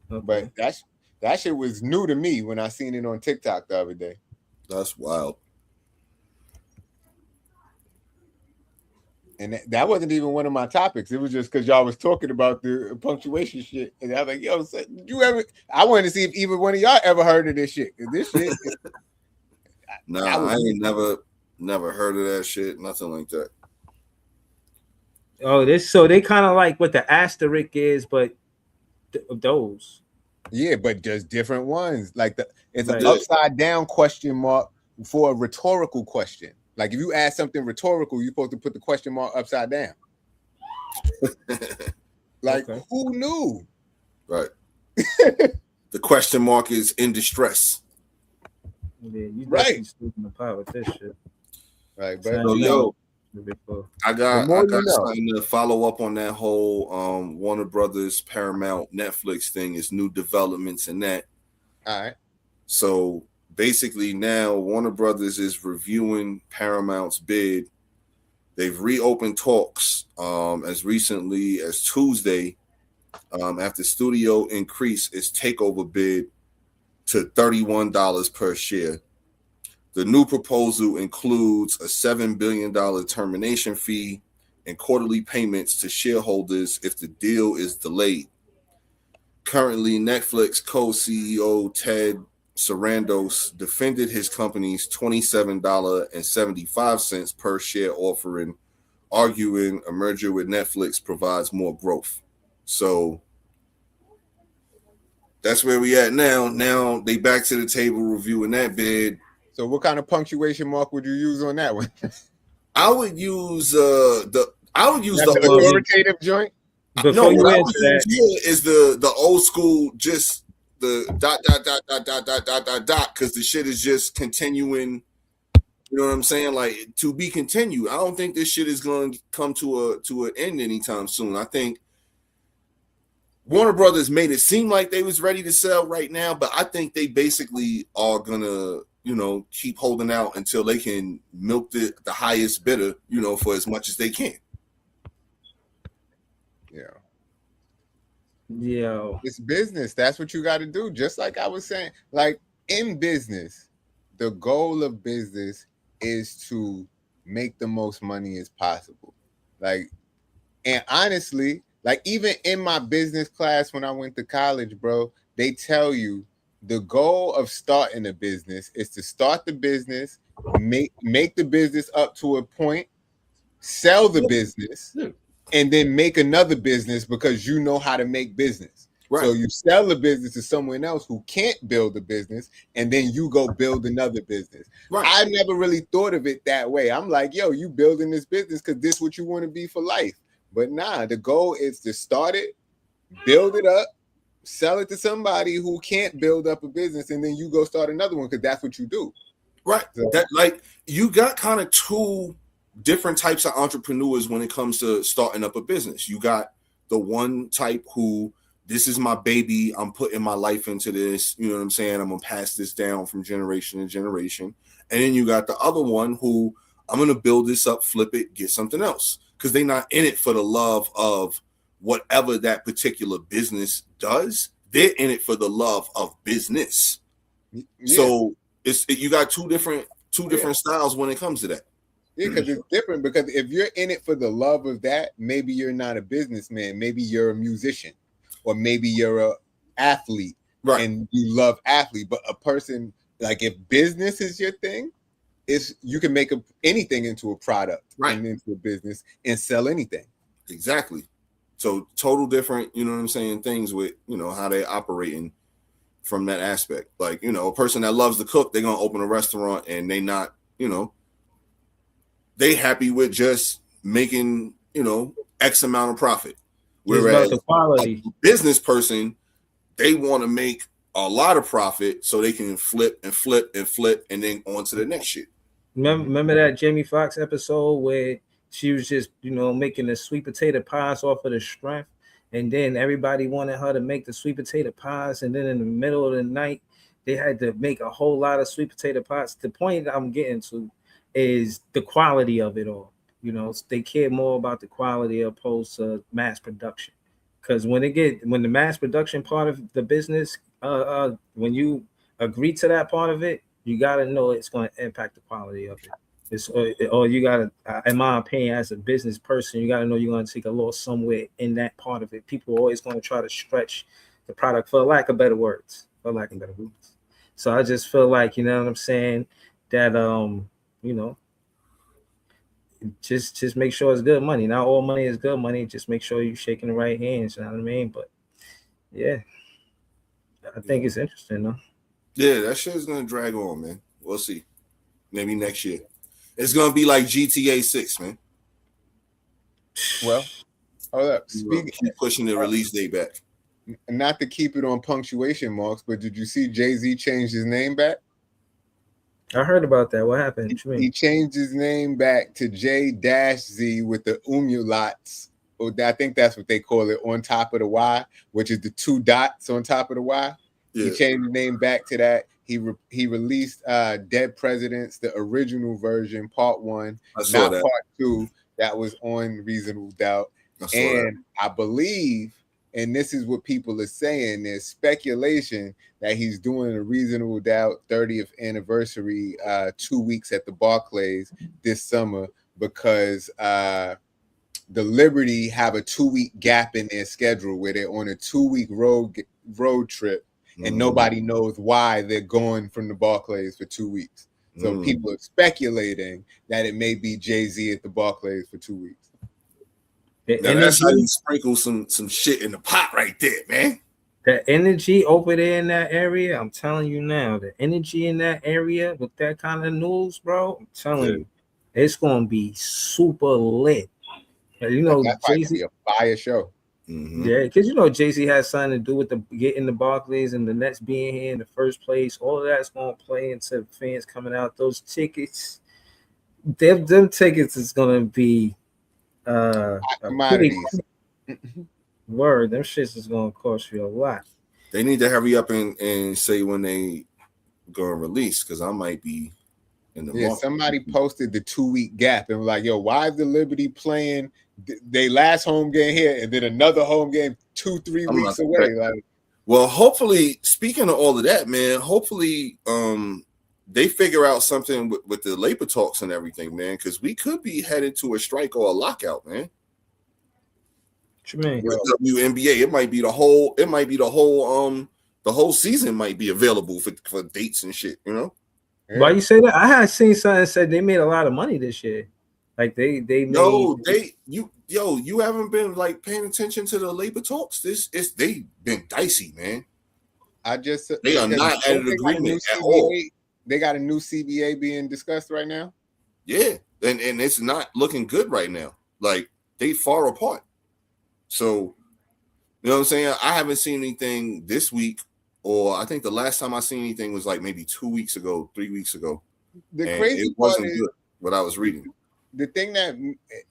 Okay. But that shit was new to me when I seen it on TikTok the other day. That's wild. And that wasn't even one of my topics. It was just because y'all was talking about the punctuation shit. And I was like, yo, so did you ever? I wanted to see if even one of y'all ever heard of this shit. This shit. I ain't never heard of that shit. Nothing like that. Oh, so they kind of like what the asterisk is, but those. Yeah, but just different ones. Like it's an upside down question mark for a rhetorical question. Like if you ask something rhetorical, you're supposed to put the question mark upside down. Like who knew? Right. The question mark is in distress. Yeah, you definitely sticking the pot with this shit. Right, but so, yo, I got something to follow up on that whole Warner Brothers, Paramount, Netflix thing. Is new developments in that. All right. So basically now Warner Brothers is reviewing Paramount's bid. They've reopened talks as recently as Tuesday after studio increased its takeover bid to $31 per share. The new proposal includes a $7 billion termination fee and quarterly payments to shareholders if the deal is delayed. Currently, Netflix co-CEO Ted Sarandos defended his company's $27.75 per share offering, arguing a merger with Netflix provides more growth. So that's where we at now. Now they back to the table reviewing that bid. So what kind of punctuation mark would you use on that one? I would use the authoritative joint. Before you answer that, is the old school, just the ... because the shit is just continuing. You know what I'm saying? Like, to be continued. I don't think this shit is going to come to an end anytime soon. I think Warner Brothers made it seem like they was ready to sell right now, but I think they basically are gonna, keep holding out until they can milk the highest bidder, for as much as they can. Yeah. It's business. That's what you got to do. Just like I was saying, like in business, the goal of business is to make the most money as possible. Like, and honestly, like even in my business class when I went to college, bro, they tell you the goal of starting a business is to start the business, make the business up to a point, sell the business, and then make another business because you know how to make business. Right. So you sell the business to someone else who can't build a business, and then you go build another business. Right. I never really thought of it that way. I'm like, yo, you building this business because this is what you want to be for life. But nah, the goal is to start it, build it up, sell it to somebody who can't build up a business, and then you go start another one because that's what you do. Right. So, that, like, you got kind of two different types of entrepreneurs when it comes to starting up a business. You got the one type who, this is my baby, I'm putting my life into this, you know what I'm saying? I'm gonna pass this down from generation to generation. And then you got the other one who, I'm gonna build this up, flip it, get something else. Because they're not in it for the love of whatever that particular business does. They're in it for the love of business. Yeah. So you got two different styles when it comes to that. Yeah, because it's different. Because if you're in it for the love of that, maybe you're not a businessman. Maybe you're a musician, or maybe you're a athlete, right? And you love athlete. But a person, like, if business is your thing, you can make anything into a product, right, and into a business and sell anything. Exactly. So total different, you know what I'm saying, things with, how they're operating from that aspect. Like, a person that loves to cook, they're gonna open a restaurant and they not, they happy with just making, X amount of profit. Whereas the quality. A business person, they want to make a lot of profit so they can flip and flip and flip and then on to the next shit. Remember that Jamie Foxx episode where she was just, making the sweet potato pies off of the strength, and then everybody wanted her to make the sweet potato pies, and then in the middle of the night they had to make a whole lot of sweet potato pies. The point that I'm getting to is the quality of it all. They care more about the quality opposed to mass production. Because when the mass production part of the business, when you agree to that part of it, you got to know it's going to impact the quality of it. Or you got to, in my opinion, as a business person, you got to know you're going to take a loss somewhere in that part of it. People are always going to try to stretch the product, for lack of better words. So I just feel like, you know what I'm saying, that just make sure it's good money. Not all money is good money. Just make sure you're shaking the right hands. You know what I mean? But yeah, I think it's interesting though. Yeah, that shit is gonna drag on, man. We'll see. Maybe next year. It's gonna be like GTA 6, man. Well, hold up. Keep pushing the release date back. Not to keep it on punctuation marks, but did you see Jay-Z change his name back? I heard about that. What happened? He changed his name back to J-Z with the umlauts. I think that's what they call it, on top of the Y, which is the 2 dots on top of the Y. Yeah. He changed the name back to that. He released Dead Presidents, the original version, part 1, not part 2. That was on Reasonable Doubt. I believe, and this is what people are saying, there's speculation that he's doing a Reasonable Doubt 30th anniversary 2 weeks at the Barclays this summer because the Liberty have a 2-week gap in their schedule where they're on a 2-week road trip, and nobody knows why they're going from the Barclays for 2 weeks. So people are speculating that it may be Jay-Z at the Barclays for 2 weeks. Now that's how you sprinkle some shit in the pot right there, man. The energy over there in that area, I'm telling you now, the energy in that area with that kind of news, bro, I'm telling you, it's gonna be super lit. You know, that's Jay-Z, a fire show. Yeah, because you know Jay-Z has something to do with the getting the Barclays and the Nets being here in the first place. All of that's gonna play into fans coming out. Those tickets, them tickets is gonna be commodities. Word, them shits is gonna cost you a lot. They need to hurry up and say when they gonna release, because I might be in the market. Somebody posted the 2-week gap and was like, yo, why is the Liberty playing they last home game here and then another home game 2-3 weeks away? Like, well, hopefully, speaking of all of that, man, hopefully they figure out something with the labor talks and everything, man, because we could be headed to a strike or a lockout, man. What you mean? With WNBA, it might be the whole season might be available for dates and shit, you know? Why you say that? I had seen something that said they made a lot of money this year. Like they made you haven't been like paying attention to the labor talks. They've been dicey, man. They are not at an agreement at all. They got a new CBA being discussed right now. Yeah, and it's not looking good right now. Like they far apart. So, you know what I'm saying? I haven't seen anything this week, or I think the last time I seen anything was like maybe 2 weeks ago, 3 weeks ago. The crazy it wasn't good what I was reading. The thing that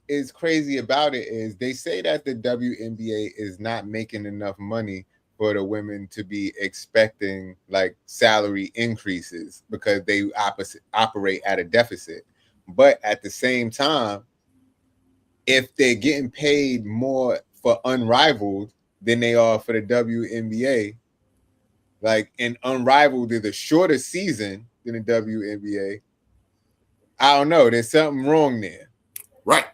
is crazy about it is they say that the WNBA is not making enough money for the women to be expecting like salary increases because they operate at a deficit. But at the same time, if they're getting paid more for Unrivaled than they are for the WNBA, like, and Unrivaled is a shorter season than the WNBA, I don't know. There's something wrong there. Right.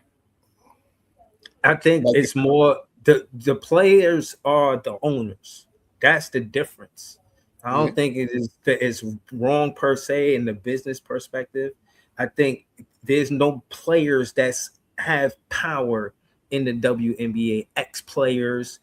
I think like, it's more the players are the owners. That's the difference. I don't think it's wrong per se in the business perspective. I think there's no players that have power in the WNBA. Ex-players,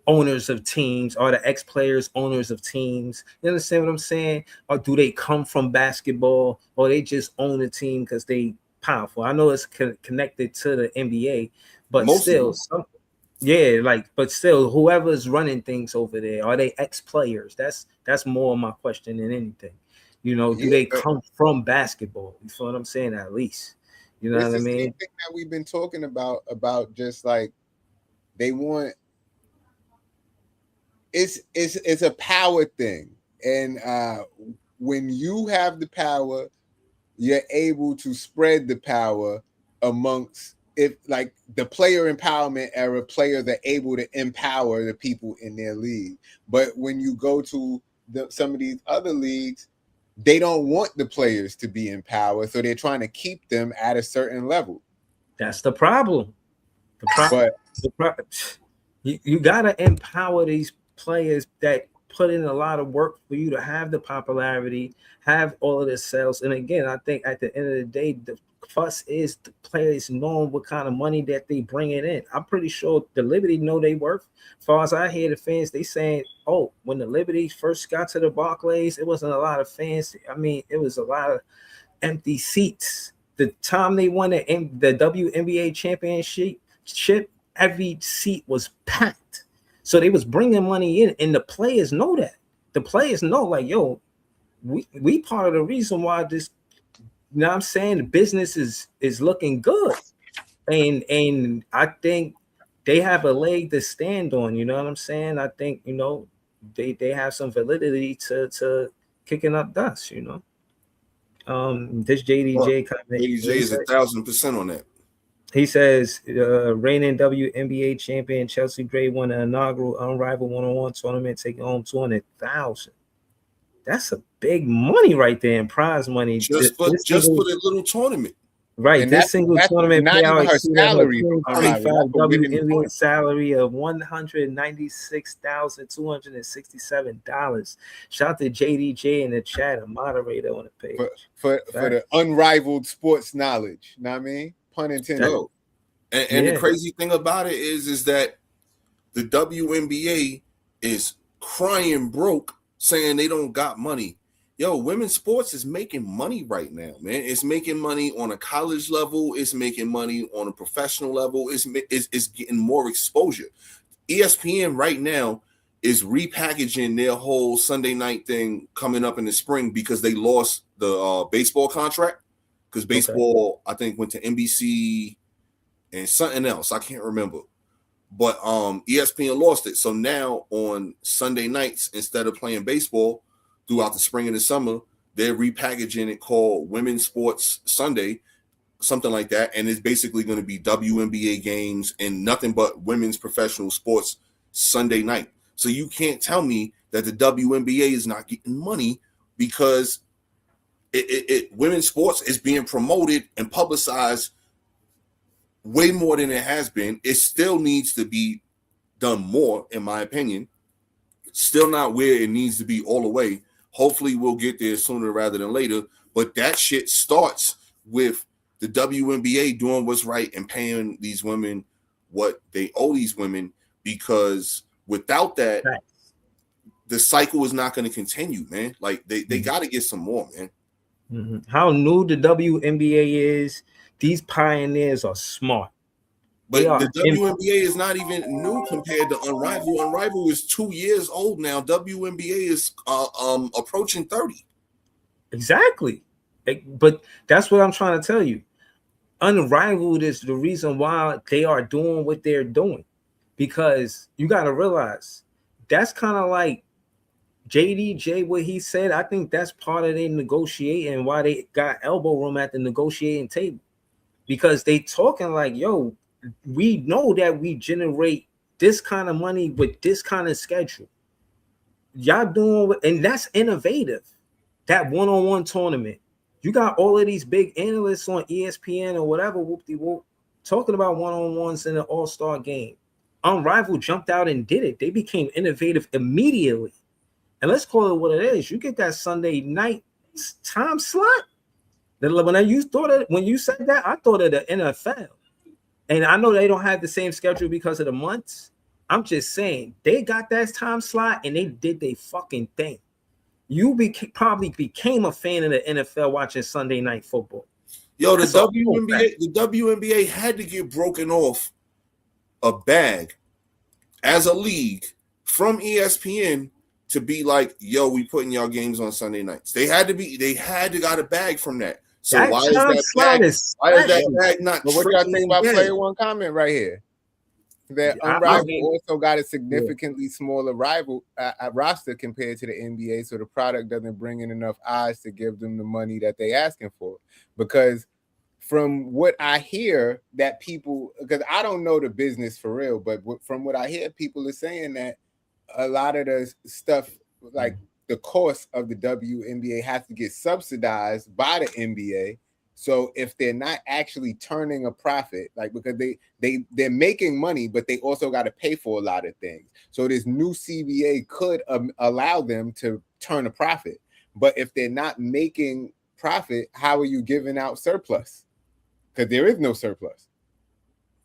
owners of teams, are the ex-players owners of teams? You understand what I'm saying? Or do they come from basketball, or they just own a team because they powerful? I know it's connected to the NBA, but still, but still, whoever's running things over there, are they ex-players? That's more of my question than anything. You know, do they come from basketball? You feel what I'm saying? At least, you know what I mean? Thing that we've been talking about just like they want. It's a power thing, and when you have the power, you're able to spread the power amongst like the player empowerment era. Players are able to empower the people in their league, but when you go to some of these other leagues, they don't want the players to be empowered, so they're trying to keep them at a certain level. That's the problem. You gotta empower these players that put in a lot of work for you to have the popularity, have all of the sales. And again, I think at the end of the day, the fuss is the players knowing what kind of money that they bring it in. I'm pretty sure the Liberty know they worth. As far as I hear the fans, they saying, oh, when the Liberty first got to the Barclays, it wasn't a lot of fans. I mean, it was a lot of empty seats the time they won the WNBA championship, every seat was packed. So they was bringing money in, and the players know that. The players know, like, yo, we part of the reason why this, you know what I'm saying, the business is looking good. And I think they have a leg to stand on, you know what I'm saying? I think, you know, they have some validity to kicking up dust, you know. This JDJ comment. JDJ is 1,000% on that. He says, reigning WNBA champion Chelsea Gray won an inaugural unrivaled one-on-one tournament, taking home $200,000. That's a big money right there in prize money. Just for the little tournament. Right, And this single tournament payout exceeded her salary, 2025 WNBA salary of $196,267. Shout out to JDJ in the chat, a moderator on the page. For the unrivaled sports knowledge. You know what I mean? Pun intended. And the crazy thing about it is that the WNBA is crying broke, saying they don't got money. Yo, women's sports is making money right now, man. It's making money on a college level. It's making money on a professional level. It's getting more exposure. ESPN right now is repackaging their whole Sunday night thing coming up in the spring because they lost the baseball contract. Because baseball, I think, went to NBC and something else. I can't remember. But ESPN lost it. So now on Sunday nights, instead of playing baseball throughout the spring and the summer, they're repackaging it called Women's Sports Sunday, something like that. And it's basically going to be WNBA games and nothing but women's professional sports Sunday night. So you can't tell me that the WNBA is not getting money because women's sports is being promoted and publicized way more than it has been. It still needs to be done more, in my opinion. It's still not where it needs to be all the way. Hopefully we'll get there sooner rather than later. But that shit starts with the WNBA doing what's right and paying these women what they owe these women, because without that, the cycle is not going to continue, man. Like they got to get some more, man. Mm-hmm. How new the WNBA is, these pioneers are smart. But the WNBA is not even new compared to Unrivaled. Unrivaled is 2 years old now. WNBA is approaching 30. Exactly. But that's what I'm trying to tell you. Unrivaled is the reason why they are doing what they're doing. Because you got to realize that's kind of like JDJ, what he said. I think that's part of their negotiating, why they got elbow room at the negotiating table. Because they talking like, yo, we know that we generate this kind of money with this kind of schedule. Y'all doing, and that's innovative. That one-on-one tournament. You got all of these big analysts on ESPN or whatever, whoop-de-whoop, talking about one-on-ones in an all-star game. Unrivaled jumped out and did it. They became innovative immediately. And let's call it what it is. You get that Sunday night time slot. When you said that, I thought of the NFL. And I know they don't have the same schedule because of the months. I'm just saying they got that time slot and they did their fucking thing. You probably became a fan of the NFL watching Sunday night football. Yo, the WNBA had to get broken off a bag as a league from ESPN to be like, yo, we putting y'all games on Sunday nights. They had to got a bag from that. So why is that bag not? But what do y'all think about player one comment right here? That Unrivaled also got a significantly smaller roster compared to the NBA, so the product doesn't bring in enough eyes to give them the money that they asking for. Because from what I hear, that people, because I don't know the business for real, but from what I hear, people are saying that a lot of the stuff, like the cost of the WNBA, has to get subsidized by the NBA. So if they're not actually turning a profit, like, because they're making money, but they also got to pay for a lot of things. So this new CBA could allow them to turn a profit. But if they're not making profit, how are you giving out surplus? Because there is no surplus.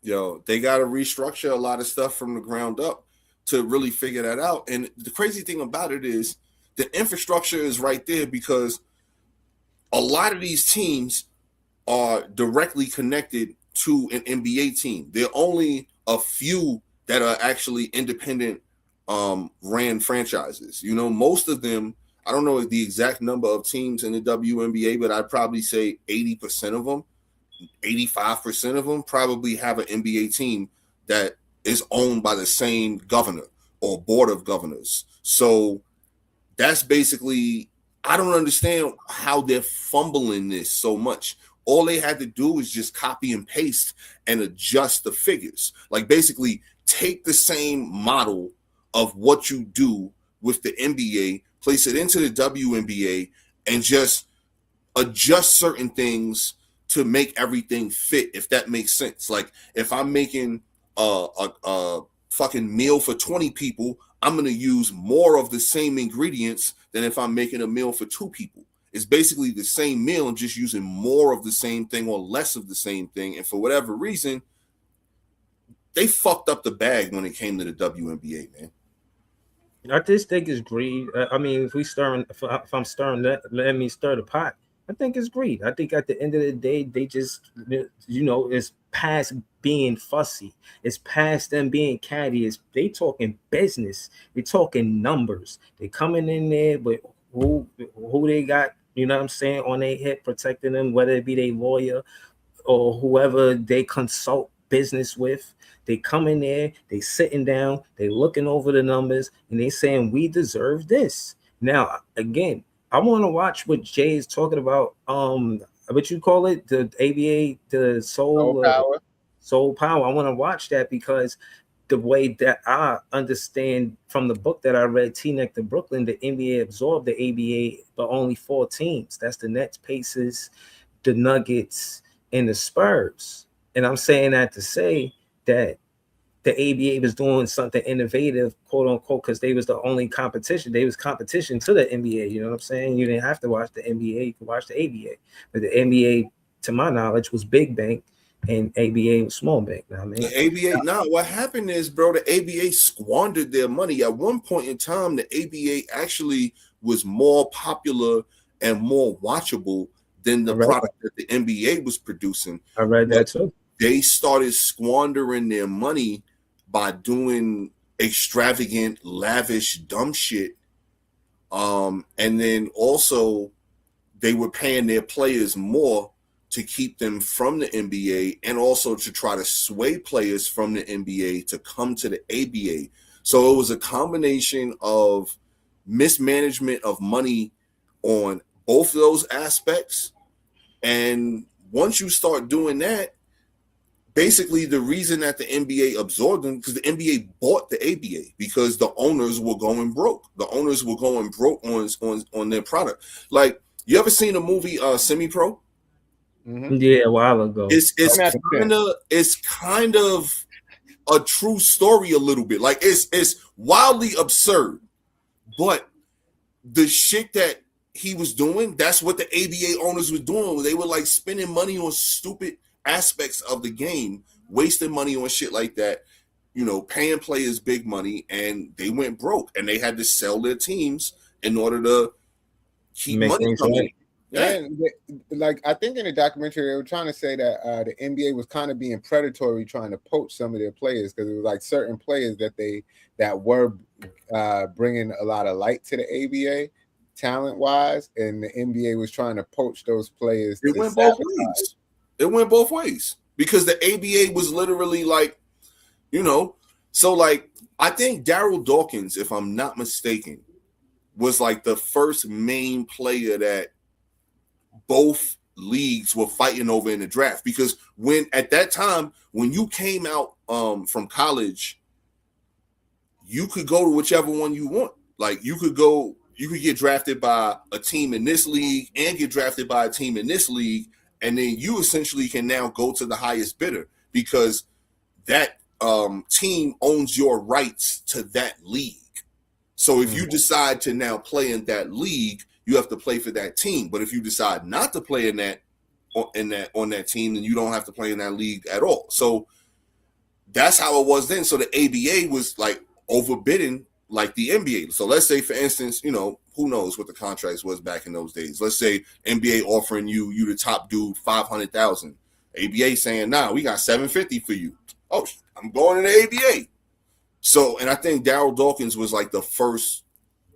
Yo, they got to restructure a lot of stuff from the ground up to really figure that out. And the crazy thing about it is the infrastructure is right there, because a lot of these teams are directly connected to an NBA team. There are only a few that are actually independent ran franchises. You know, most of them, I don't know the exact number of teams in the WNBA, but I'd probably say 80% of them, 85% of them probably have an NBA team that is owned by the same governor or board of governors. So that's basically, I don't understand how they're fumbling this so much. All they had to do is just copy and paste and adjust the figures. Like basically take the same model of what you do with the NBA, place it into the WNBA, and just adjust certain things to make everything fit, if that makes sense. Like if I'm making a fucking meal for 20 people, I'm going to use more of the same ingredients than if I'm making a meal for 2 people. It's basically the same meal and just using more of the same thing or less of the same thing. And for whatever reason, they fucked up the bag when it came to the WNBA, man. I just think it's greed. I mean, if I'm stirring, let me stir the pot. I think it's greed. I think at the end of the day, they just, it's past being fussy. It's past them being catty. They talking business. They talking numbers. They coming in there, but who they got, you know what I'm saying, on their hip protecting them, whether it be their lawyer or whoever they consult business with. They come in there, they sitting down, they looking over the numbers, and they saying we deserve this. Now, again, I want to watch what Jay is talking about. What you call it, the ABA, the soul power. I want to watch that because the way that I understand from the book that I read, T-Neck to Brooklyn, the NBA absorbed the ABA, but only 4 teams. That's the Nets, Pacers, the Nuggets, and the Spurs. And I'm saying that to say that the ABA was doing something innovative, quote unquote, because they was the only competition. They was competition to the NBA. You know what I'm saying? You didn't have to watch the NBA, you could watch the ABA. But the NBA, to my knowledge, was big bank and ABA was small bank. You know what I mean? The ABA, what happened is, bro, the ABA squandered their money. At one point in time, the ABA actually was more popular and more watchable than the product that the NBA was producing. I read that too. They started squandering their money by doing extravagant, lavish, dumb shit. And then also they were paying their players more to keep them from the NBA and also to try to sway players from the NBA to come to the ABA. So it was a combination of mismanagement of money on both of those aspects. And once you start doing that, basically the reason that the NBA absorbed them, because the NBA bought the ABA because the owners were going broke. The owners were going broke on their product. Like, you ever seen a movie Semi-Pro? Mm-hmm. Yeah, a while ago. It's kind of a true story a little bit. Like it's wildly absurd, but the shit that he was doing, that's what the ABA owners were doing. They were like spending money on stupid aspects of the game, wasting money on shit like that, paying players big money, and they went broke and they had to sell their teams in order to keep money coming. Right. And like, I think in the documentary they were trying to say that the NBA was kind of being predatory, trying to poach some of their players, because it was like certain players that were bringing a lot of light to the ABA talent wise, and the NBA was trying to poach those players. It went both ways. It went both ways because the ABA was literally like, so like, I think Daryl Dawkins, if I'm not mistaken, was like the first main player that both leagues were fighting over in the draft, because at that time, when you came out from college, you could go to whichever one you want. Like you could get drafted by a team in this league and get drafted by a team in this league. And then you essentially can now go to the highest bidder because that team owns your rights to that league. So if you decide to now play in that league, you have to play for that team. But if you decide not to play on that team, then you don't have to play in that league at all. So that's how it was then. So the ABA was like overbidding like the NBA. So let's say, for instance, who knows what the contracts was back in those days. Let's say NBA offering you the top dude, 500,000. ABA saying, nah, we got 750 for you. Oh, I'm going to the ABA. So, and I think Darryl Dawkins was like the first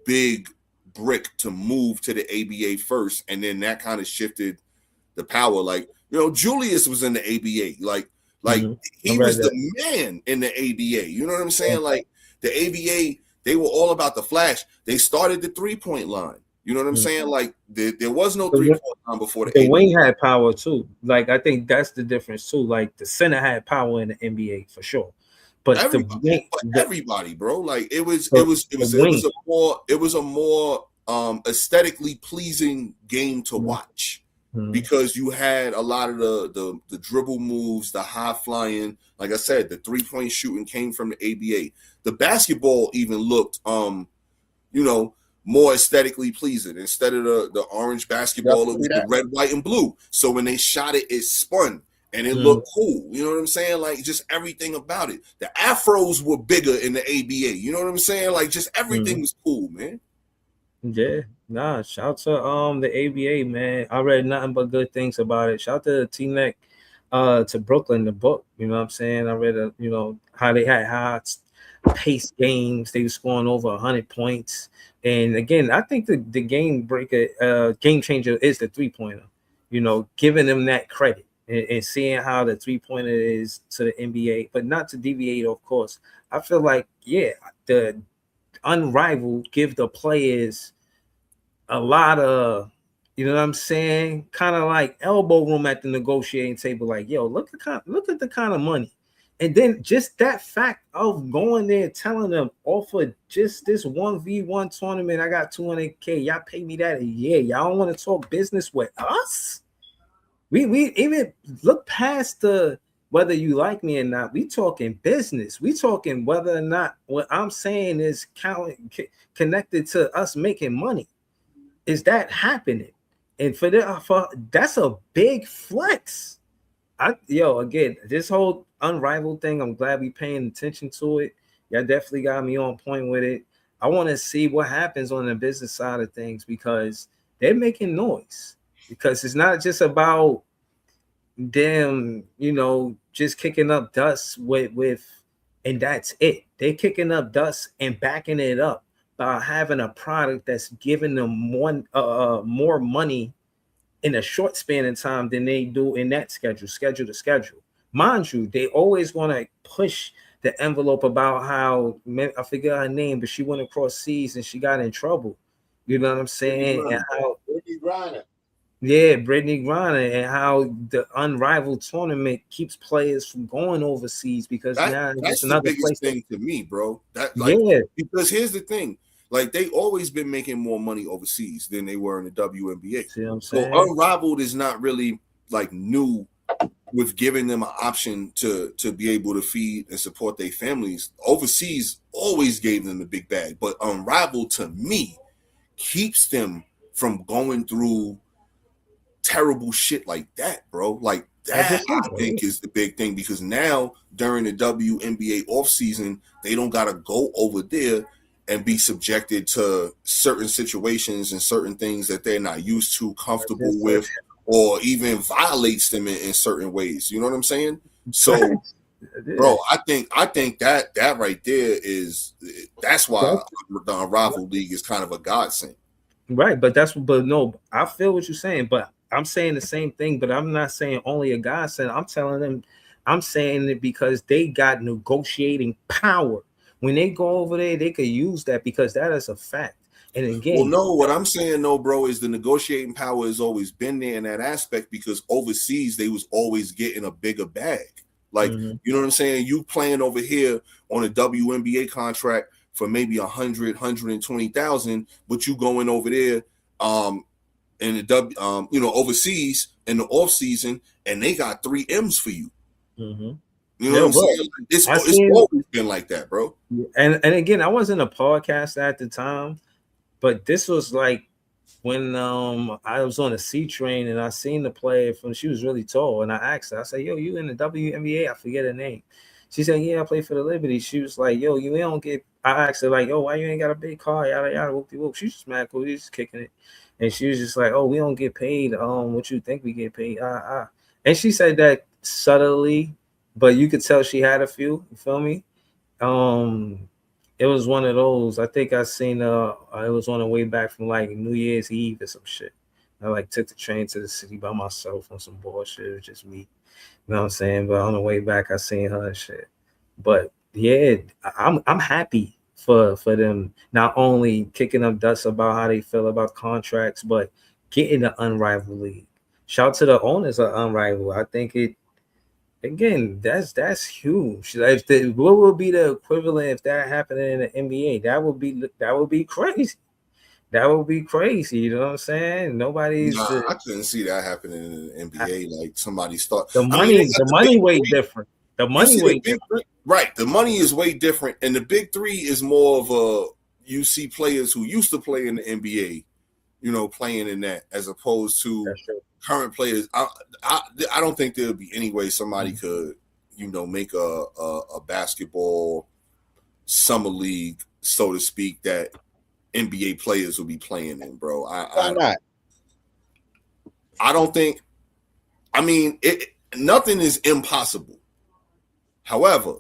big brick to move to the ABA first, and then that kind of shifted the power. Like, Julius was in the ABA. Like he was the man in the ABA. You know what I'm saying? Like the ABA, they were all about the flash. They started the 3-point line. You know what I'm saying? Like there was no 3-point line before the ABA. wing had power too. Like I think that's the difference too. Like the center had power in the NBA for sure. But everybody, bro. Like it was a more aesthetically pleasing game to watch. Because you had a lot of the dribble moves, the high flying. Like I said, the 3-point shooting came from the ABA. The basketball even looked, more aesthetically pleasing. Instead of the orange basketball, it was the red, white, and blue. So when they shot it, it spun and it looked cool. You know what I'm saying? Like just everything about it. The afros were bigger in the ABA. You know what I'm saying? Like just everything was cool, man. Yeah, shout to the ABA, man. I read nothing but good things about it. Shout to T-Neck to Brooklyn, the book. You know what I'm saying? I read how they had high pace games. They were scoring over 100 points. And again, I think the game changer is the 3-pointer. Giving them that credit and seeing how the 3-pointer is to the NBA, but not to deviate, of course. I feel like, the Unrivaled give the players a lot of, kind of like elbow room at the negotiating table. Like, yo, look at the kind of money. And then just that fact of going there, telling them, offer just this 1v1 tournament, I got 200K. Y'all pay me that a year. Y'all don't want to talk business with us? We even look past the whether you like me or not. We talking business. We talking whether or not what I'm saying is connected to us making money. Is that happening? And for that's a big flex. Again, this whole Unrivaled thing, I'm glad we paying attention to it. Y'all definitely got me on point with it. I want to see what happens on the business side of things because they're making noise. Because it's not just about them, just kicking up dust with and that's it. They're kicking up dust and backing it up by having a product that's giving them more money in a short span of time than they do in that schedule to schedule. Mind you, they always want to push the envelope about how, I forget her name, but she went across seas and she got in trouble. You know what I'm saying? And how Brittany Griner, and how the Unrivaled tournament keeps players from going overseas because that's the biggest thing to me, bro. Because here's the thing. Like they always been making more money overseas than they were in the WNBA. See what I'm saying? So Unrivaled is not really like new with giving them an option to be able to feed and support their families. Overseas always gave them the big bag, but Unrivaled to me keeps them from going through terrible shit like that, bro. Like that I think is the big thing because now during the WNBA offseason, they don't gotta go over there and be subjected to certain situations and certain things that they're not used to, comfortable with, or even violates them in certain ways. You know what I'm saying? So, bro, I think that right there that's why the Unrivaled League is kind of a godsend. Right, but no, I feel what you're saying, but I'm saying the same thing, but I'm not saying only a godsend. I'm telling them, I'm saying it because they got negotiating power. When they go over there, they could use that because that is a fact. And again, well, no, what I'm saying, no, bro, is the negotiating power has always been there in that aspect because overseas they was always getting a bigger bag. Like, you know what I'm saying? You playing over here on a WNBA contract for maybe 120,000, but you going over there, in the overseas in the off season, and they got 3 M's for you. You know what I'm saying? It's always been like that, bro. And again, I wasn't a podcast at the time, but this was like when I was on a C train and I seen the player she was really tall, and I asked her, I said, yo, you in the WNBA? I forget her name. She said, yeah, I play for the Liberty. She was like, yo, you don't get I asked her like, "Yo, why you ain't got a big car?" Yada yada. Whoop de whoop. She's just mad cool. She's just kicking it, and she was just like, "Oh, we don't get paid. What you think we get paid?" And she said that subtly, but you could tell she had a few. You feel me? Um, it was one of those. I think I seen it was on the way back from like New Year's Eve or some shit. I like took the train to the city by myself on some bullshit. It was just me. You know what I'm saying? But on the way back, I seen her and shit. But yeah, I'm happy for them not only kicking up dust about how they feel about contracts, but getting the unrivaled league. Shout to the owners of Unrivaled. I think it again, that's huge. Like, what would be the equivalent if that happened in the NBA? That would be crazy. That would be crazy. You know what I'm saying? Nobody's Nah, I couldn't see that happening in the NBA. Like somebody start. the I mean, they money. got The the big money way three. different. The You money see way the big different. three, right? The money is way different, and the big three is more of a. You see players who used to play in the NBA, you know, playing in that, as opposed to That's true. current players. I don't think there'll be any way somebody could, you know, make a basketball summer league, so to speak, that NBA players will be playing in, bro. Why not? I don't think. I mean, nothing is impossible. However,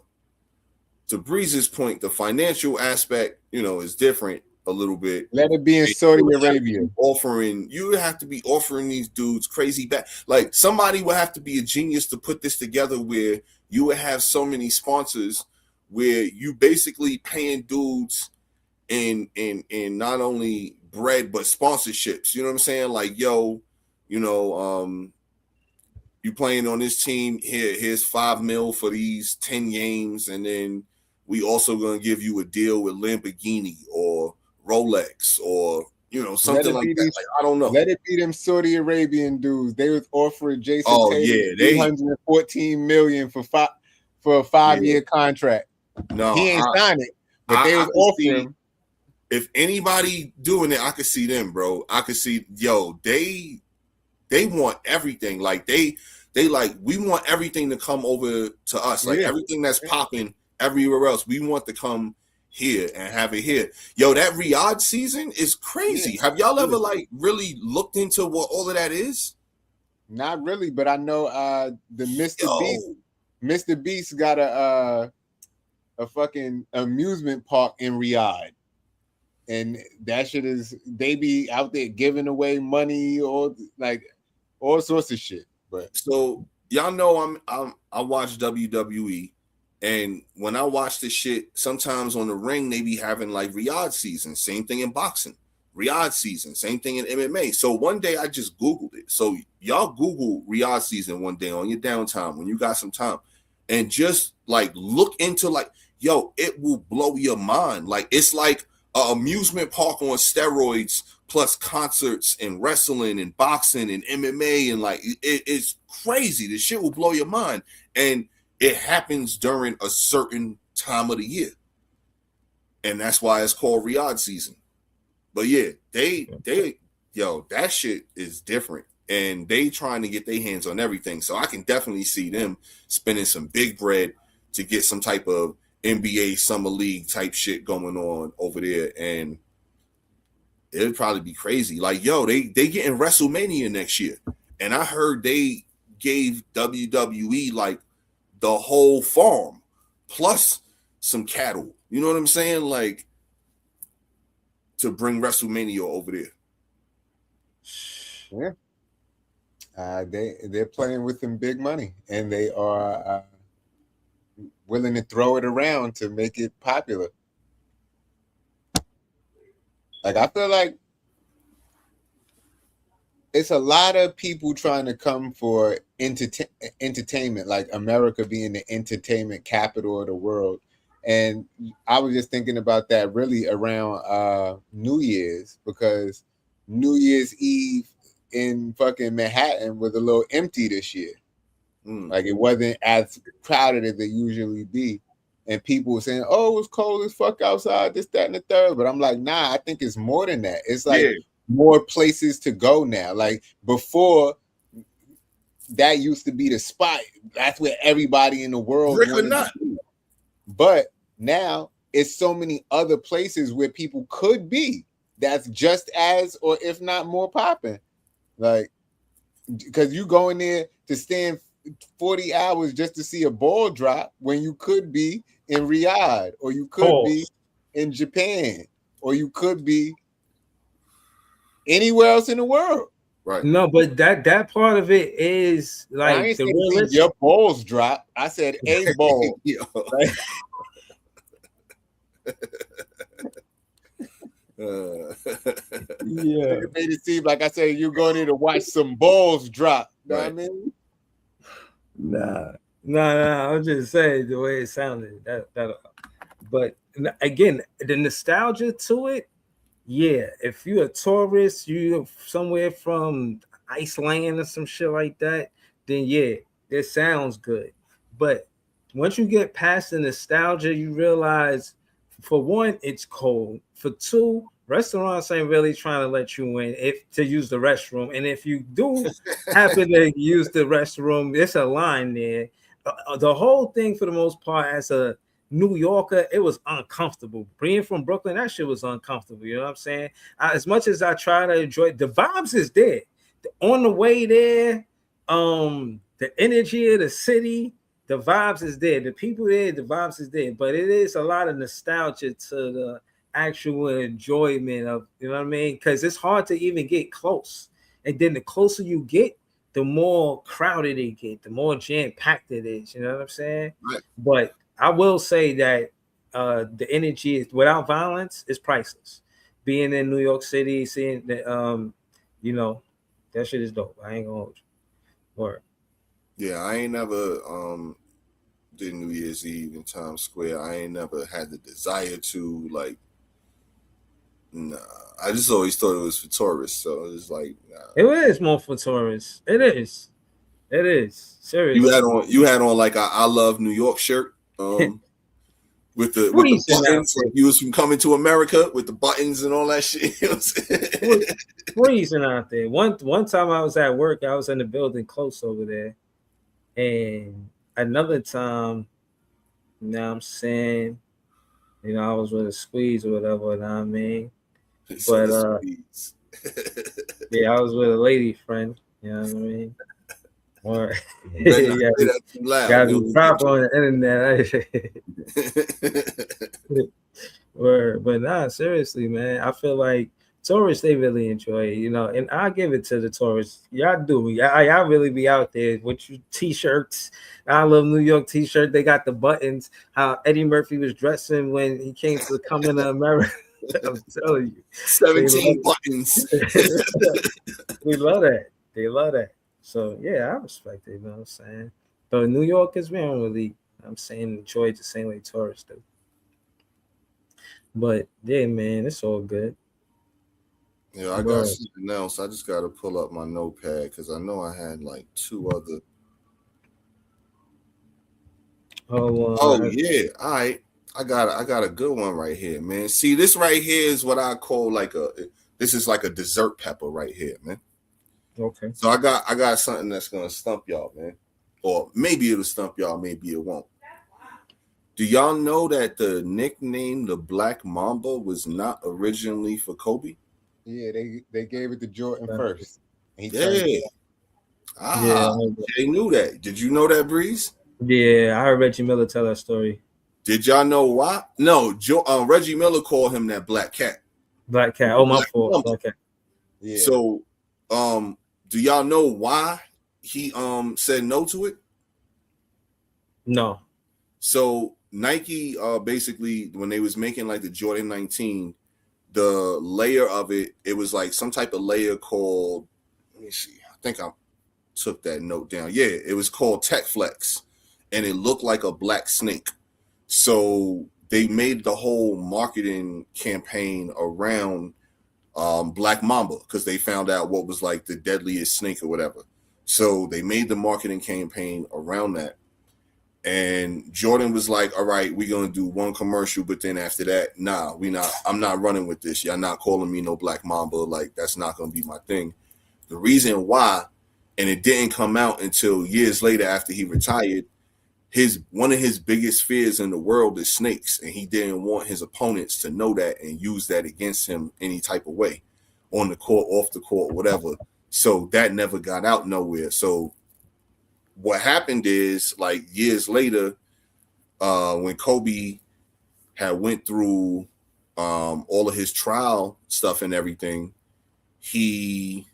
to Breeze's point, the financial aspect, you know, is different a little bit. Let it be in Saudi Arabia. You would have to be offering these dudes crazy back. Like somebody would have to be a genius to put this together where you would have so many sponsors where you basically paying dudes in not only bread but sponsorships. You know what I'm saying? Like, yo, you know, you playing on this team, here's $5 million for these 10 games, and then we also gonna give you a deal with Lamborghini or Rolex or, you know, something like that. Like, I don't know. Let it be them Saudi Arabian dudes. They was offering Jason Oh, Tatum yeah, $314 million for a 5-year contract. No, he ain't signed it, but they was offering. If anybody doing it, I could see them, bro. I could see, yo, they want everything. Like they like, we want everything to come over to us. Like everything that's popping everywhere else, we want to come here and have it here. Yo, that Riyadh season is crazy. Have y'all ever like really looked into what all of that is? Not really, but I know the Mr. Beast got a fucking amusement park in Riyadh. And that shit is, they be out there giving away money or like all sorts of shit. But so y'all know I watch WWE, and when I watch this shit, sometimes on the ring they be having like Riyadh season. Same thing in boxing, Riyadh season. Same thing in MMA. So one day I just Googled it. So y'all Google Riyadh season one day on your downtime when you got some time, and just like look into like, yo, it will blow your mind. Like it's like an amusement park on steroids, plus concerts and wrestling and boxing and MMA, and like it's crazy. This shit will blow your mind, and it happens during a certain time of the year, and that's why it's called Riyadh season. But yeah, yo, that shit is different, and they trying to get their hands on everything. So I can definitely see them spending some big bread to get some type of NBA summer league type shit going on over there, and it'd probably be crazy. Like, yo, they getting WrestleMania next year, and I heard they gave WWE like the whole farm plus some cattle. You know what I'm saying? Like, to bring WrestleMania over there. Yeah. They're playing with some big money, and they are willing to throw it around to make it popular. Like, I feel like it's a lot of people trying to come for entertainment, like America being the entertainment capital of the world. And I was just thinking about that really around New Year's, because New Year's Eve in fucking Manhattan was a little empty this year. Like, it wasn't as crowded as it usually be. And people were saying, oh, it's cold as fuck outside, this, that, and the third. But I'm like, nah, I think it's more than that. It's like more places to go now. Like, before, that used to be the spot. That's where everybody in the world Brick or not. But now it's so many other places where people could be that's just as, or if not more popping. Like, because you go in there to stand 40 hours just to see a ball drop when you could be in Riyadh, or you could be in Japan, or you could be anywhere else in the world. Right. No, but that part of it is like I ain't the saying realistic. your balls drop. I said a ball. Right? Yeah, it made it seem like I said you're going in to watch some balls drop. You know what I mean? Nah. I'm just saying the way it sounded. But again, the nostalgia to it. Yeah, if you're a tourist, you're somewhere from Iceland or some shit like that, then yeah, it sounds good. But once you get past the nostalgia, you realize, for one, it's cold. For two, restaurants ain't really trying to let you in if to use the restroom. And if you do happen to use the restroom, there's a line there. The whole thing, for the most part, as a New Yorker, it was uncomfortable. Being from Brooklyn, that shit was uncomfortable. You know what I'm saying? As much as I try to enjoy, the vibes is there. On the way there, the energy of the city, the vibes is there. The people there, the vibes is there. But it is a lot of nostalgia to the actual enjoyment of, you know what I mean? Because it's hard to even get close. And then the closer you get, the more crowded it get, the more jam-packed it is. You know what I'm saying? Right. But I will say that the energy is, without violence, is priceless. Being in New York City, seeing that, you know, that shit is dope. I ain't gonna hold you. Or Yeah, I ain't never did New Year's Eve in Times Square. I ain't never had the desire to, like, nah. I just always thought it was for tourists. So it's like, nah. It is more for tourists. It is. Seriously. You had on like a I Love New York shirt. With the buttons, like you was from Coming to America with the buttons and all that shit. You know what I'm saying? Freezing out there. One time I was at work, I was in the building close over there. And another time, you know what I'm saying, you know, I was with a squeeze or whatever, you know what I mean? But yeah, I was with a lady friend, you know what I mean? Or yeah, gotta be proper on the internet. But nah, seriously, man, I feel like tourists, they really enjoy it, you know, and I give it to the tourists. Y'all do. Y'all really be out there with your t-shirts. I love New York t-shirt. They got the buttons. How Eddie Murphy was dressing when he came to Coming to America. I'm telling you, 17 buttons. We love that. They love that. So yeah, I respect it. You know what I'm saying? But New Yorkers, we don't really, I'm saying, enjoy it the same way tourists do. But yeah, man, it's all good. Yeah, I got something else. I just got to pull up my notepad because I know I had like two other. Oh yeah, all right. I got a good one right here, man. See, this right here is what I call like this is like a dessert pepper right here, man. Okay. So I got something that's gonna stump y'all, man. Or maybe it'll stump y'all, maybe it won't. Do y'all know that the nickname the Black Mamba was not originally for Kobe? Yeah, they gave it to Jordan first. Yeah. They knew that. Did you know that, Breeze? Yeah, I heard Reggie Miller tell that story. Did y'all know why? No, Reggie Miller called him that Black Cat. Black Cat. Oh, my fault. Black Cat. Yeah. So, do y'all know why he said no to it? No. So Nike basically, when they was making like the Jordan 19, the layer of it was like some type of layer called, let me see, I think I took that note down. Yeah, it was called Tech Flex, and it looked like a black snake. So they made the whole marketing campaign around Black Mamba because they found out what was like the deadliest snake or whatever. So they made the marketing campaign around that. And Jordan was like, all right, we're going to do one commercial, but then after that, nah, I'm not running with this. Y'all not calling me no Black Mamba. Like, that's not going to be my thing. The reason why, and it didn't come out until years later after he retired, one of his biggest fears in the world is snakes, and he didn't want his opponents to know that and use that against him any type of way, on the court, off the court, whatever. So that never got out nowhere. So what happened is, like, years later, when Kobe had went through all of his trial stuff and everything, he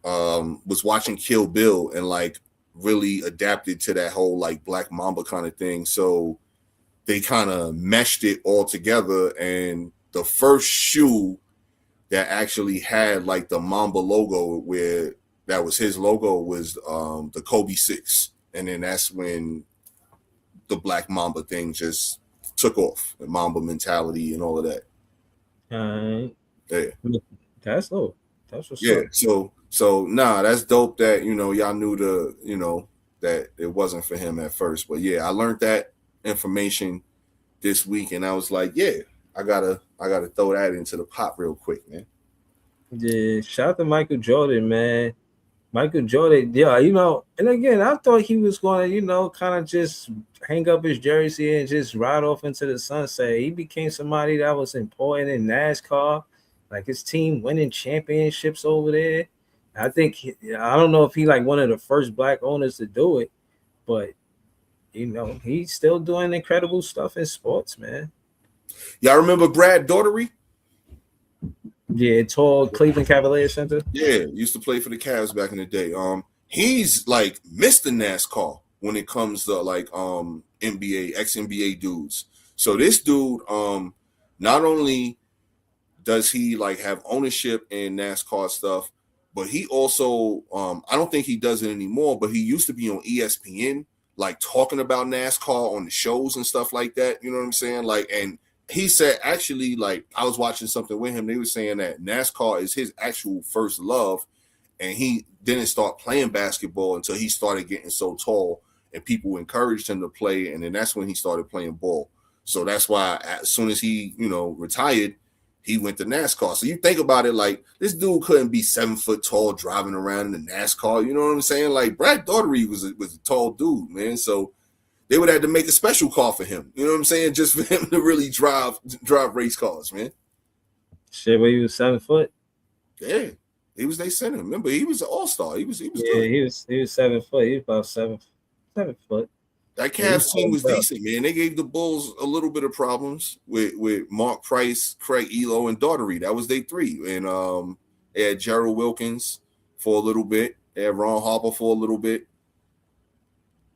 was watching Kill Bill and like really adapted to that whole like Black Mamba kind of thing. So they kind of meshed it all together, and the first shoe that actually had like the Mamba logo, where that was his logo, was the Kobe 6. And then that's when the Black Mamba thing just took off, the Mamba mentality and all of that. Yeah. That's dope. That's what's Yeah. up. So nah, that's dope that, you know, y'all knew that it wasn't for him at first. But yeah, I learned that information this week, and I was like, yeah, I gotta throw that into the pot real quick, man. Yeah, shout out to Michael Jordan, man. Michael Jordan, yeah, you know, and again, I thought he was going to, you know, kind of just hang up his jersey and just ride off into the sunset. He became somebody that was important in NASCAR, like his team winning championships over there. I don't know if he like one of the first Black owners to do it, but you know, he's still doing incredible stuff in sports, man. Y'all remember Brad Daugherty? Yeah, tall Cleveland Cavaliers center. Yeah, used to play for the Cavs back in the day. He's like Mr. NASCAR when it comes to like NBA, ex-NBA dudes. So this dude, not only does he like have ownership in NASCAR stuff, but he also, I don't think he does it anymore, but he used to be on ESPN, like talking about NASCAR on the shows and stuff like that. You know what I'm saying? Like, and he said, actually, like, I was watching something with him. They were saying that NASCAR is his actual first love, and he didn't start playing basketball until he started getting so tall, and people encouraged him to play, and then that's when he started playing ball. So that's why as soon as he, you know, retired, he went to NASCAR. So you think about it, like, this dude couldn't be 7 foot tall driving around in the NASCAR. You know what I'm saying? Like, Brad Daugherty was a tall dude, man. So they would have to make a special car for him. You know what I'm saying? Just for him to really drive race cars, man. Shit, where he was 7 foot. Yeah, he was their center. Remember, he was an all-star. He was. Yeah, good. he was 7 foot. He was about 7 foot. That Cavs team was decent, man. They gave the Bulls a little bit of problems with Mark Price, Craig Elo, and Daugherty. That was their three. And they had Gerald Wilkins for a little bit. They had Ron Harper for a little bit.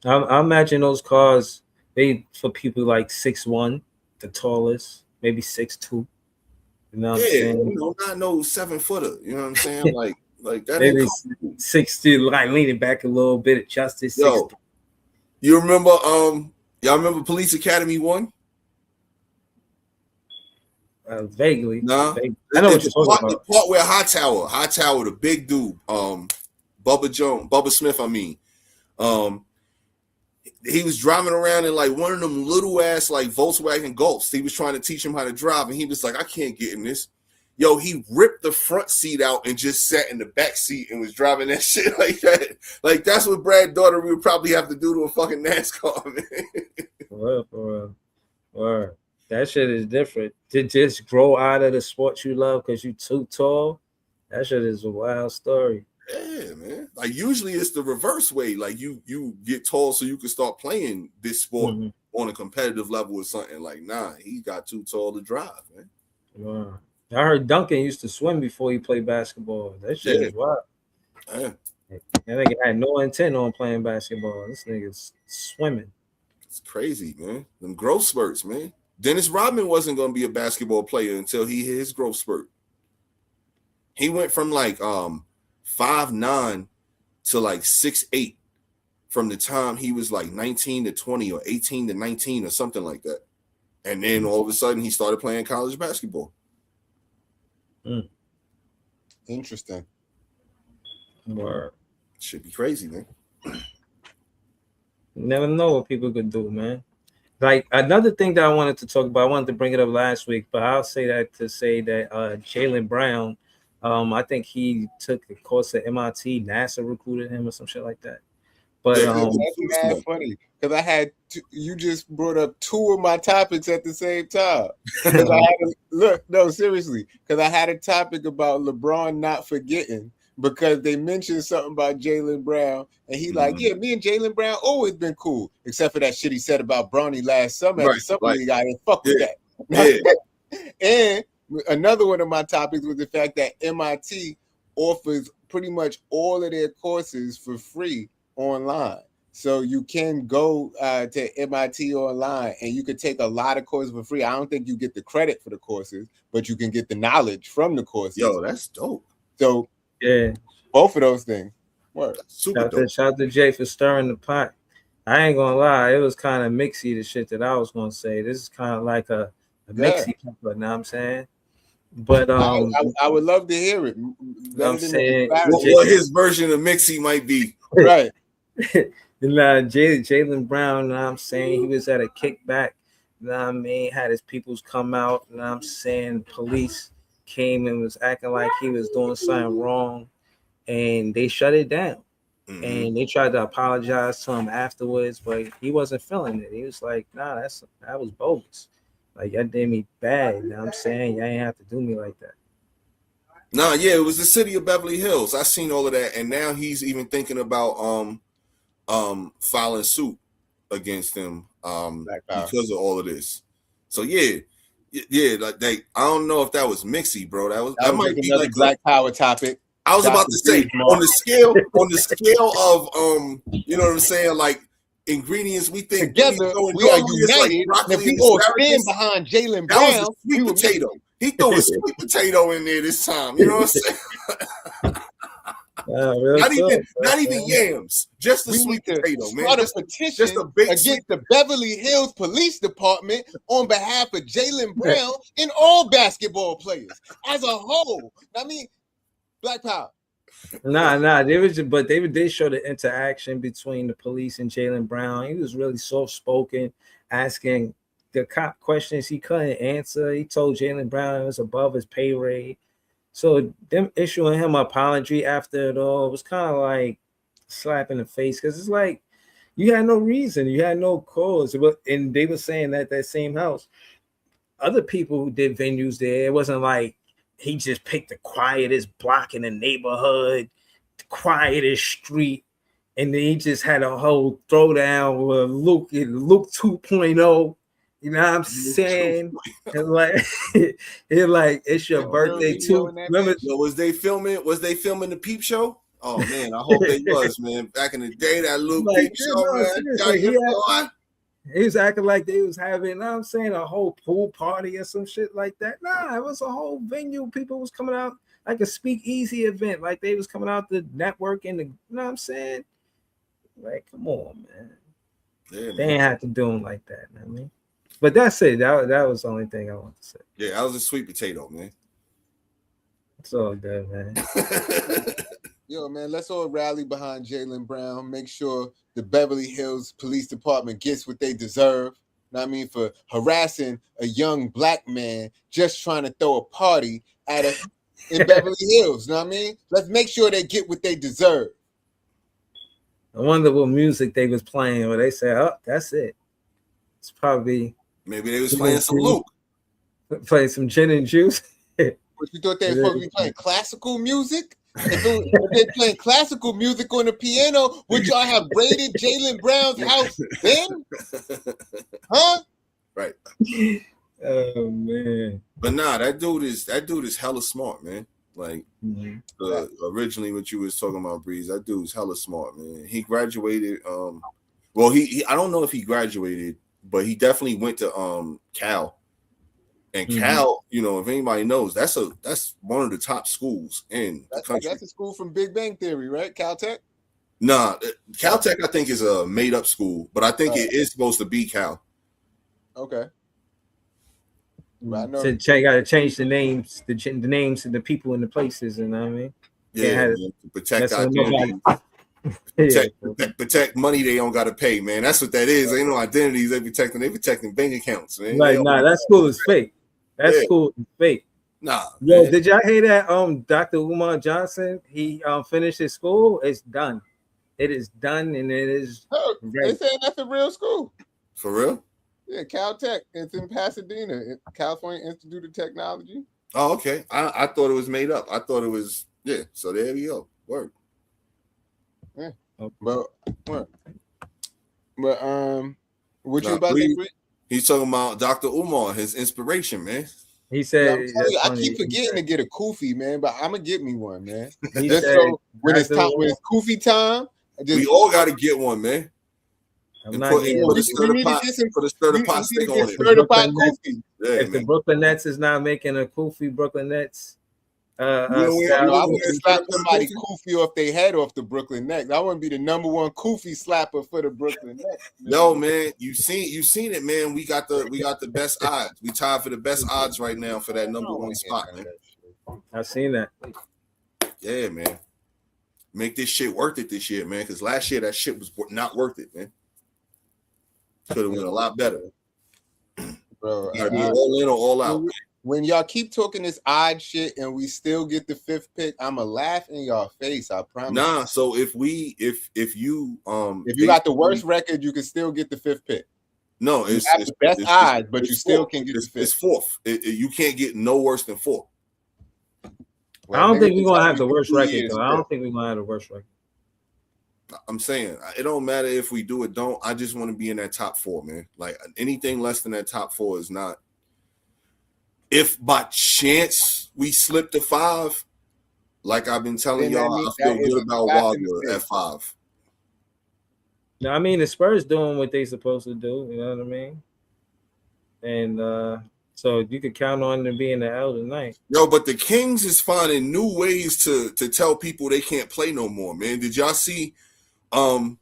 I imagine those cars made for people like 6'1", the tallest, maybe 6'2". You know what I'm saying? You know, not no 7 footer. You know what I'm saying? like that. Maybe 6'2", like leaning back a little bit, adjusted. Yo, you remember? Y'all remember Police Academy 1? Vaguely. Nah. Vaguely. I know what you're talking about. The part where Hightower, the big dude, Bubba Smith. I mean, he was driving around in like one of them little ass like Volkswagen Golfs. He was trying to teach him how to drive, and he was like, I can't get in this. Yo, he ripped the front seat out and just sat in the back seat and was driving that shit like that. Like, that's what Brad Daugherty would probably have to do to a fucking NASCAR, man. For real. That shit is different. To just grow out of the sport you love because you're too tall, that shit is a wild story. Yeah, man. Like, usually it's the reverse way. Like, you get tall so you can start playing this sport on a competitive level or something. Like, nah, he got too tall to drive, man. Wow. I heard Duncan used to swim before he played basketball. That shit is wild. Yeah. That nigga had no intent on playing basketball. This nigga's swimming. It's crazy, man. Them growth spurts, man. Dennis Rodman wasn't going to be a basketball player until he hit his growth spurt. He went from like 5'9" to like 6'8" from the time he was like 19 to 20 or 18 to 19 or something like that. And then all of a sudden he started playing college basketball. Interesting. Word. Should be crazy, man. Never know what people could do, man. Like, another thing that I wanted to talk about, I wanted to bring it up last week, but I'll say that to say that Jaylen Brown, I think he took a course at MIT, NASA recruited him or some shit like that. But that's mad funny because I had you just brought up two of my topics at the same time. Because I had look, no, seriously, because I had a topic about LeBron not forgetting because they mentioned something about Jaylen Brown, and he like, yeah, me and Jaylen Brown always been cool, except for that shit he said about Bronny last summer at the Summer League. I didn't fuck with that. And another one of my topics was the fact that MIT offers pretty much all of their courses for free online. So you can go to MIT online and you could take a lot of courses for free. I don't think you get the credit for the courses, but you can get the knowledge from the courses. Yo, that's dope. So yeah, both of those things. Shout out to Jay for stirring the pot. I ain't gonna lie, it was kind of mixy, the shit that I was gonna say. This is kind of like a mixy pepper, know what I'm saying? But I would love to hear it. I'm saying what his version of mixy might be. Right. Jaylen Brown, know what I'm saying, he was at a kickback, know what I mean, had his peoples come out, know what I'm saying, police came and was acting like he was doing something wrong, and they shut it down. And they tried to apologize to him afterwards, but he wasn't feeling it. He was like, nah, that was bogus. Like, y'all did me bad. You know what I'm saying? Y'all ain't have to do me like that. Nah, yeah, it was the city of Beverly Hills. I seen all of that, and now he's even thinking about filing suit against them because of all of this. So yeah, like I don't know if that was mixy, bro. That might be another like Black Power topic. I was about to say on the scale of you know what I'm saying, like ingredients we think together we are united. Like and if we all stand behind Jaylen Brown, that was a sweet potato. He threw a sweet potato in there this time. You know what I'm saying? Not even yams, just a sweet potato, man. Start a petition against the Beverly Hills Police Department on behalf of Jaylen Brown and all basketball players as a whole. I mean, Black Power. Nah. They showed the interaction between the police and Jaylen Brown. He was really soft-spoken, asking the cop questions he couldn't answer. He told Jaylen Brown it was above his pay rate. So them issuing him an apology after it all was kind of like slap in the face, because it's like you had no reason, you had no cause. And they were saying that same house, other people who did venues there, it wasn't like he just picked the quietest block in the neighborhood, the quietest street, and then he just had a whole throwdown with Luke 2.0. You know what I'm saying? And like, it's your birthday too. Remember? So was they filming the Peep Show? Oh man, I hope they was, man. Back in the day, that little Peep Show, man. He was acting like they was having, you know what I'm saying, a whole pool party or some shit like that. Nah, it was a whole venue. People was coming out like a speakeasy event, like they was coming out the network and you know what I'm saying? Like, come on, man. Yeah, they ain't have to do them like that, you know what I mean? But that's it. That was the only thing I want to say. Yeah, that was a sweet potato, man. It's all good, man. Yo, man, let's all rally behind Jaylen Brown. Make sure the Beverly Hills Police Department gets what they deserve. You know what I mean? For harassing a young black man just trying to throw a party in Beverly Hills. You know what I mean? Let's make sure they get what they deserve. I wonder what music they was playing where they said, oh, that's it. It's probably... Maybe they was playing some Luke. Playing some gin and juice. But you thought they were supposed to be playing classical music? If they're playing classical music on the piano, would y'all have raided Jaylen Brown's house then? Huh? Right. Oh man. But nah, that dude is hella smart, man. Like originally what you was talking about, Breeze, that dude's hella smart, man. He graduated. Well, he I don't know if he graduated, but he definitely went to Cal. And Cal, you know, if anybody knows, that's one of the top schools in the country. That's a school from Big Bang Theory, right? Caltech? Nah, Caltech I think is a made up school, but I think it is supposed to be Cal. Okay. I know. So you got to change the names, the names of the people and the places, you know what I mean? Yeah, to protect identity. Protect money they don't got to pay, man. That's what that is. Ain't no identities they protecting bank accounts, man. Like, nah, that school is fake. That school is fake. Nah. Yo, did y'all hear that? Dr. Umar Johnson, he finished his school. It's done. It is done, and it is Oh, they ready. saying that's a real school. For real? Yeah, Caltech. It's in Pasadena, California Institute of Technology. Oh, okay. I thought it was made up. I thought it was So there we go. Word. Yeah. Okay. But what you Nah, about to say? he's talking about Dr. Umar, his inspiration, man. He Yeah, said, I'm telling you, I keep forgetting to get a kufi, man, but I'm gonna get me one, man. He Just said, so when it's Dr. time, when it's kufi time, We all got to get one, man. I'm And not put, getting put a it. we need to certified, get some. put a We certified need stick to on get it. certified Brooklyn Nets. kufi. Yeah, If the man. Brooklyn Nets is not making a Kufi Brooklyn Nets, You know, style, I you wouldn't know, slap somebody kufi off their head off the Brooklyn Nets. I wouldn't be the number one kufi slapper for the Brooklyn Nets. Yo, man, you seen it, man. We got the best odds. We tied for the best odds right now for that number one spot, man. I've seen that. Yeah, man. Make this shit worth it this year, man. Because last year that shit was not worth it, man. Could have went a lot better. Bro, You gotta be all in or all out. When y'all keep talking this odd shit and we still get the fifth pick, I'ma laugh in y'all face. I promise. Nah, so if you if you got the worst record, you can still get the fifth pick. No, it's the best odds, but you still can get the fifth. It's fourth. You can't get no worse than fourth. Well, I don't think we're gonna have the worst record, though. I don't think we're gonna have the worst record. I'm saying it don't matter if we do it, don't. I just want to be in that top four, man. Like anything less than that top four is not. If by chance we slip to 5, like I've been telling y'all, I feel good about Wilder at 5. No, I mean the Spurs doing what they supposed to do. You know what I mean? And so you could count on them being the L tonight. Yo, but the Kings is finding new ways to tell people they can't play no more, man. Did y'all see? No,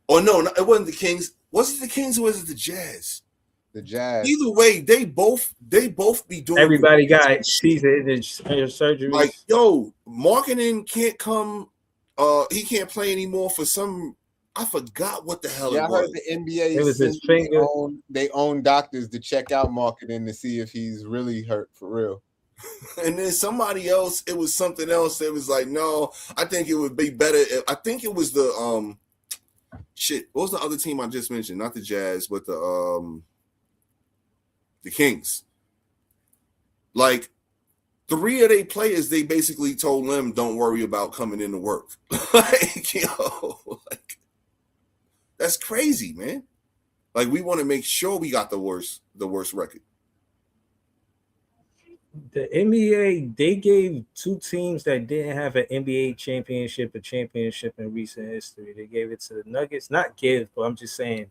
it wasn't the Kings. Was it the Kings or was it the Jazz? The Jazz. Either way, they both be doing. Everybody got season surgery. Like, yo, Marketing can't come. He can't play anymore for some. I forgot what the hell it was. I heard the NBA. It was his finger. They own doctors to check out Marketing to see if he's really hurt for real. And then somebody else, it was something else that was like, no, I think it would be better. I think it was the shit. What was the other team I just mentioned? Not the Jazz, but the Kings. Like 3 of their players, they basically told them, don't worry about coming into work. Like, yo, like that's crazy, man. Like we want to make sure we got the worst record. The NBA, they gave 2 teams that didn't have an NBA championship a championship in recent history. They gave it to the Nuggets. Not give, but I'm just saying,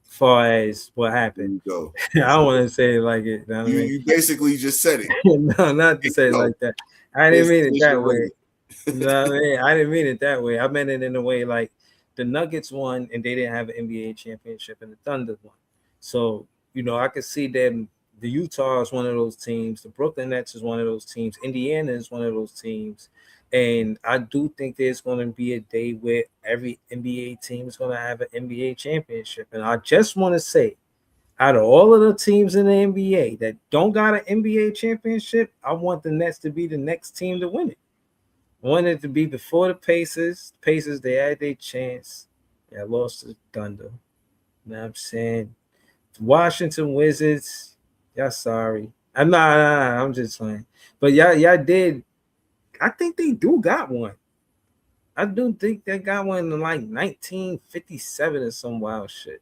as far as what happened. I don't want to say it like it. You know what I mean? You basically just said it. No, not to say it like that. I didn't mean it that way. You know what I mean? I didn't mean it that way. I meant it in a way like the Nuggets won and they didn't have an NBA championship and the Thunder won. So, I could see them. The Utah is one of those teams. The Brooklyn Nets is one of those teams. Indiana is one of those teams. And I do think there's going to be a day where every NBA team is going to have an NBA championship. And I just want to say, out of all of the teams in the NBA that don't got an NBA championship, I want the Nets to be the next team to win it. I want it to be before the Pacers. The Pacers, they had their chance. They lost to the Thunder. You know what I'm saying? The Washington Wizards, y'all sorry. I'm just saying. But y'all did. I think they do got one. I do think they got one in like 1957 or some wild shit.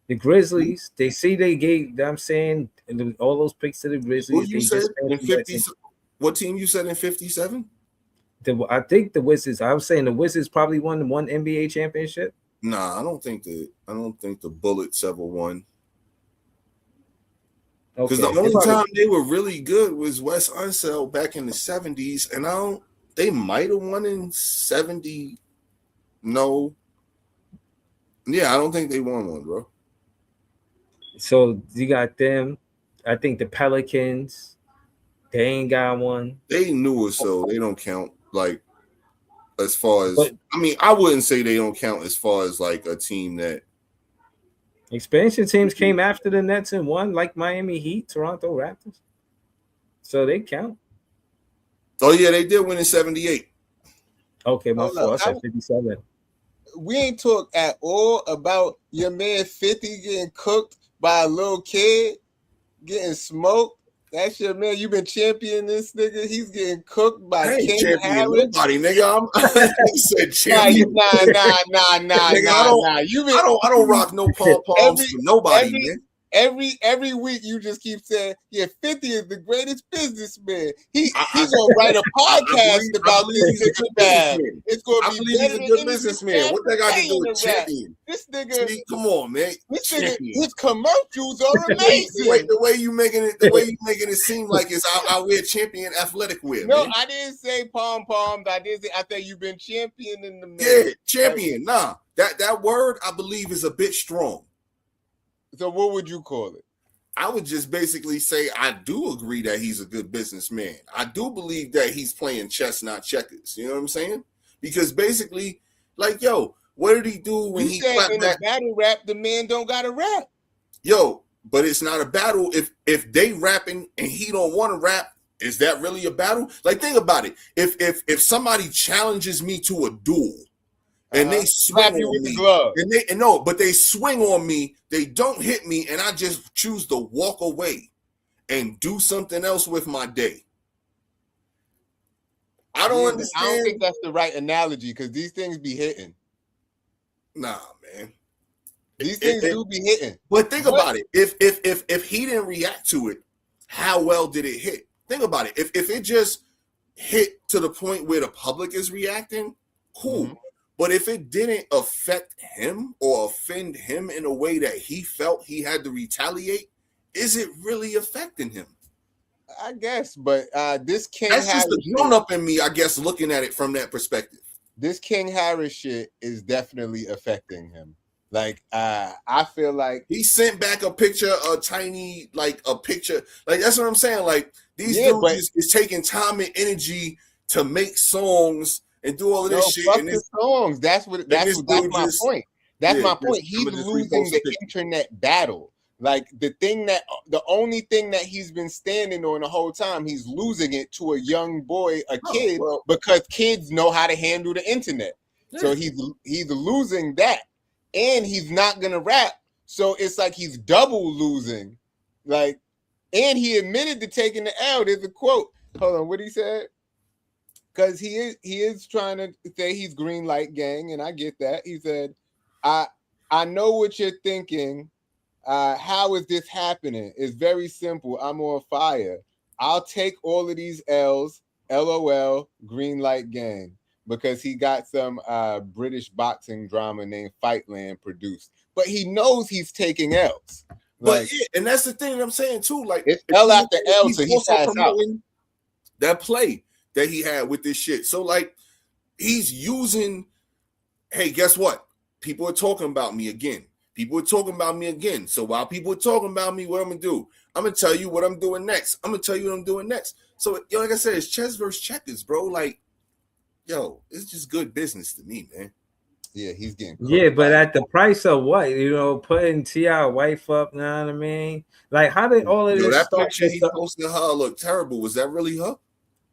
The Grizzlies, they gave, I'm saying, all those picks to the Grizzlies. What you said in 50? What team you said in 57? I think the Wizards. I was saying the Wizards probably won one NBA championship. Nah, I don't think the Bullets ever won. Because the only time they were really good was Wes Unseld back in the 70s, and they might have won in 70. No. Yeah, I don't think they won one, bro. So you got them. I think the Pelicans, they ain't got one. They knew it, so they don't count. Like, as far as I wouldn't say they don't count as far as like a team that. Expansion teams came after the Nets and won, like Miami Heat, Toronto Raptors. So they count. Oh, yeah, they did win in 78. Okay, my fault. I said 57. we ain't talk at all about your man 50 getting cooked by a little kid, getting smoked. That's your man. You been championing this nigga. He's getting cooked by I ain't King champion Harris. nobody, nigga. He said champion. Nah. Nigga, You been I don't rock no pom poms for nobody, man. Every week you just keep saying, yeah, 50 is the greatest businessman. He's gonna write a podcast about this nigga bad. It's gonna be believe better he's a than good businessman. What that got to do with champion? This nigga, See, come on, man. this Champion. nigga, his commercials are amazing. The way you making it seem like it's I wear champion athletic wear. No, man. I didn't say pom poms. I think you've been championing the man. Yeah, champion. Nah, that word I believe is a bit strong. So what would you call it? I would just basically say I do agree that he's a good businessman. I do believe that he's playing chess, not checkers. You know what I'm saying? Because basically, like, yo, what did he do when he clapped in back? A battle rap, the man don't gotta rap. Yo, but it's not a battle. If they rapping and he don't want to rap, is that really a battle? Like, think about it. If somebody challenges me to a duel, and they swing on me, but they swing on me, they don't hit me, and I just choose to walk away and do something else with my day. I don't understand. I don't think that's the right analogy because these things be hitting. Nah, man. These things do be hitting. But think about it. If he didn't react to it, how well did it hit? Think about it. If it just hit to the point where the public is reacting, cool. Mm-hmm. But if it didn't affect him or offend him in a way that he felt he had to retaliate, is it really affecting him? I guess, but this King Harris... That's Harris just the grown-up in me, I guess, looking at it from that perspective. This King Harris shit is definitely affecting him. Like, I feel like... He sent back a picture, a picture. Like, that's what I'm saying. Like, these dudes is taking time and energy to make songs and do all of this shit. Fuck the songs. That's my point. That's my point. He's losing the internet battle. Like the only thing that he's been standing on the whole time, he's losing it to a young boy, kid, because kids know how to handle the internet. Yeah. So he's losing that, and he's not gonna rap. So it's like he's double losing. Like, and he admitted to taking the L. There's a quote. Hold on, what he said. Because he is trying to say he's green light gang, and I get that. He said, I know what you're thinking. How is this happening? It's very simple. I'm on fire. I'll take all of these L's, LOL, green light gang, because he got some British boxing drama named Fightland produced. But he knows he's taking L's. But and that's the thing that I'm saying too. Like, it's L after L, so he's passed out. That play that he had with this shit. So like he's using, hey, guess what? People are talking about me again. So while people are talking about me, what I'm gonna do? I'm gonna tell you what I'm doing next. So like I said, it's chess versus checkers, bro. Like, yo, it's just good business to me, man. Yeah, he's getting but at the price of what? Putting T.I. wife up, you know what I mean? Like, how did all of this that picture he posted her look terrible. Was that really her?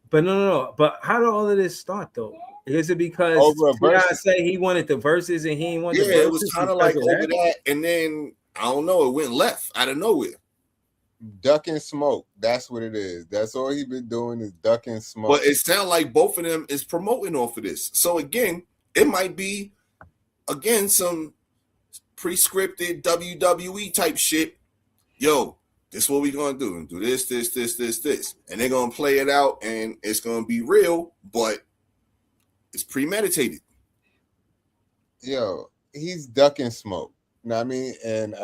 But no. But how did all of this start though? Is it because T.I. say he wanted the verses and he didn't want the verses? Yeah, it was kind of like over that, and then I don't know, it went left out of nowhere. Duck and smoke. That's what it is. That's all he's been doing is duck and smoke. But it sounds like both of them is promoting off of this. So again, it might be some pre-scripted WWE type shit. Yo, this is what we gonna do. Do this. And they're gonna play it out and it's gonna be real, but it's premeditated. Yo, he's ducking smoke. You know what I mean? And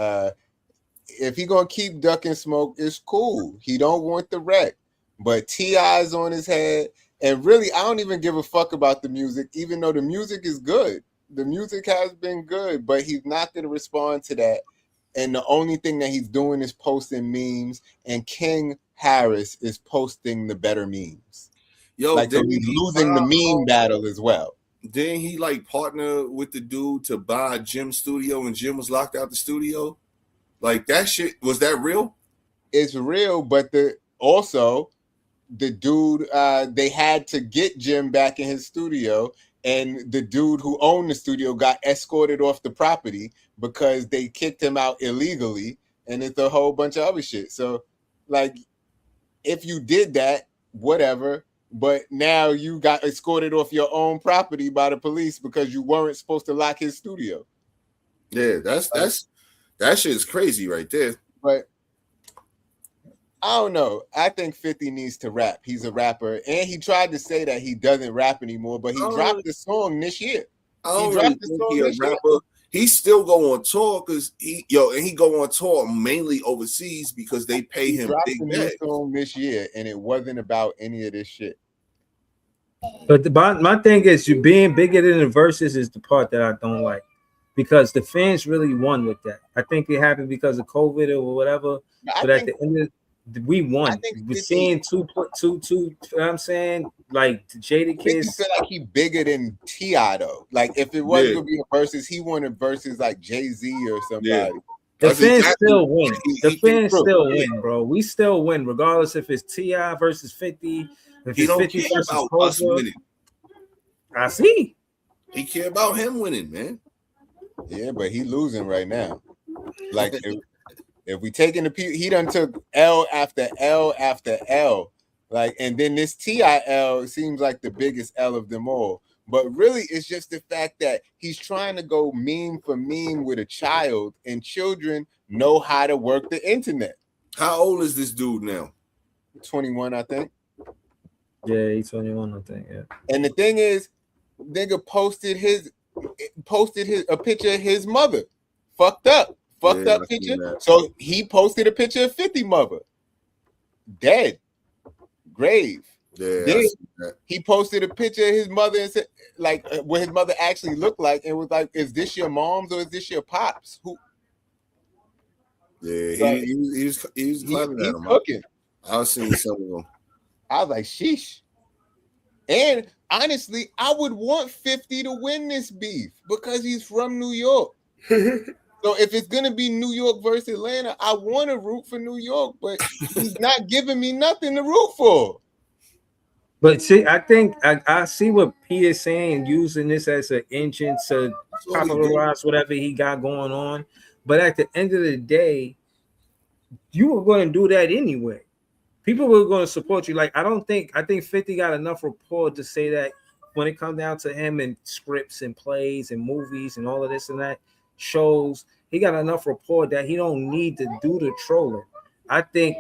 if he gonna keep ducking smoke, it's cool. He don't want the wreck. But T.I.'s on his head. And really, I don't even give a fuck about the music, even though the music is good. The music has been good, but he's not gonna respond to that. And the only thing that he's doing is posting memes, and King Harris is posting the better memes. Yo, like, so he's losing the meme battle as well. Didn't he like partner with the dude to buy Jim's studio and Jim was locked out the studio? Like, that shit, was that real? It's real, but the dude, they had to get Jim back in his studio, and the dude who owned the studio got escorted off the property because they kicked him out illegally, and it's a whole bunch of other shit. So, like, if you did that, whatever, but now you got escorted off your own property by the police because you weren't supposed to lock his studio. Yeah, that shit is crazy right there. But I don't know. I think 50 needs to rap. He's a rapper, and he tried to say that he doesn't rap anymore, but he dropped the song this year. I don't really think he a rapper. He still go on tour because he go on tour mainly overseas because they pay him big bags. Song this year, and it wasn't about any of this shit. But my thing is, you being bigger than the verses is the part that I don't like, because the fans really won with that. I think it happened because of COVID or whatever. But at the end of we won. We're seeing two. You know what I'm saying, like the Jada Kids. Feel like he bigger than T.I. though. Like if it wasn't gonna be a versus, he wanted versus like Jay-Z or somebody. Yeah. The fans still win. The fans still win, bro. We still win, regardless if it's T.I. versus 50. If it's 50 versus us winning. I see. He care about him winning, man. Yeah, but he losing right now. Like if we taking the he done took L after L after L, like, and then this TIL seems like the biggest L of them all. But really, it's just the fact that he's trying to go meme for meme with a child, and children know how to work the internet. How old is this dude now? 21, I think. Yeah, he's 21, I think. Yeah. And the thing is, nigga posted a picture of his mother, fucked up picture. So he posted a picture of 50 mother, dead, grave. Yeah, then he posted a picture of his mother and said, like, what his mother actually looked like, and was like, "Is this your mom's or is this your pops?" Who? Yeah, like, he was clapping at him. Cooking. I was seeing some of them. I was like, sheesh. And honestly, I would want 50 to win this beef because he's from New York. So if it's gonna be New York versus Atlanta, I want to root for New York, but he's not giving me nothing to root for. But see, I think I see what P is saying, using this as an engine to popularize whatever he got going on. But at the end of the day, you were going to do that anyway. People were going to support you. Like, I think 50 got enough rapport to say that when it comes down to him and scripts and plays and movies and all of this and that shows, he got enough rapport that he don't need to do the trolling. I think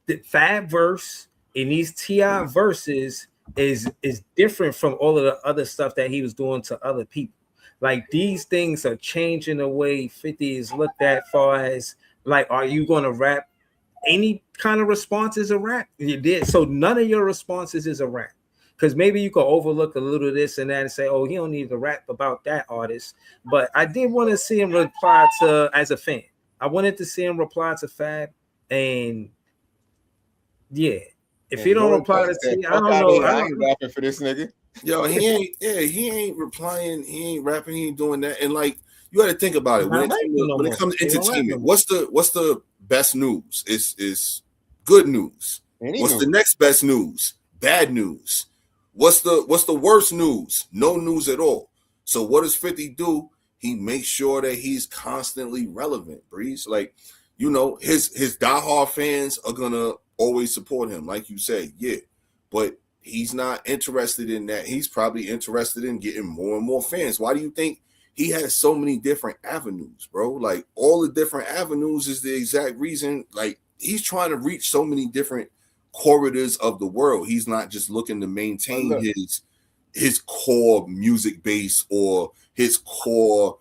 the Fab verse in these T.I. verses is different from all of the other stuff that he was doing to other people. Like, these things are changing the way 50 is looked at, far as like, are you going to rap? Any kind of response is a rap. You did. So none of your responses is a rap. Because maybe you could overlook a little of this and that and say, oh, he don't need to rap about that artist. But I did want to see him reply to, as a fan, I wanted to see him reply to Fab. And yeah, if he don't reply to T, I don't know. I ain't rapping for this nigga. Yo, he ain't replying, he ain't rapping, he ain't doing that. And like, you got to think about it. When it comes to entertainment, what's the best news? It's good news. What's the next best news? Bad news. What's the worst news? No news at all. So what does 50 do? He makes sure that he's constantly relevant, Breeze. Like, you know, his diehard fans are gonna always support him, like you say, yeah. But he's not interested in that. He's probably interested in getting more and more fans. Why do you think he has so many different avenues, bro? Like, all the different avenues is the exact reason. Like, he's trying to reach so many different corridors of the world. He's not just looking to maintain his core music base or his core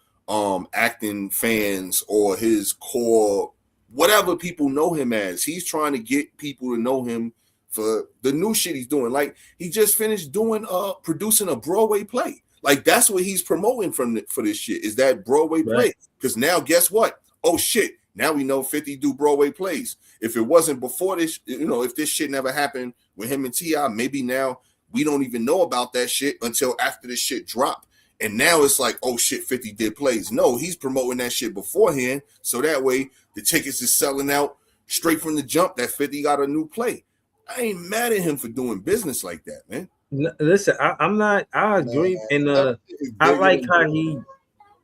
acting fans or his core whatever people know him as. He's trying to get people to know him for the new shit he's doing. Like, he just finished producing a Broadway play. Like, that's what he's promoting for this shit, is that Broadway play. Because now, guess what? Oh shit, now we know 50 do Broadway plays. If it wasn't before this, you know, if this shit never happened with him and T.I., maybe now we don't even know about that shit until after this shit dropped. And now it's like, oh shit, 50 did plays. No, he's promoting that shit beforehand, so that way the tickets is selling out straight from the jump that 50 got a new play. I ain't mad at him for doing business like that, man. Listen, I'm not. I Man, agree, and some shit is I bigger like than how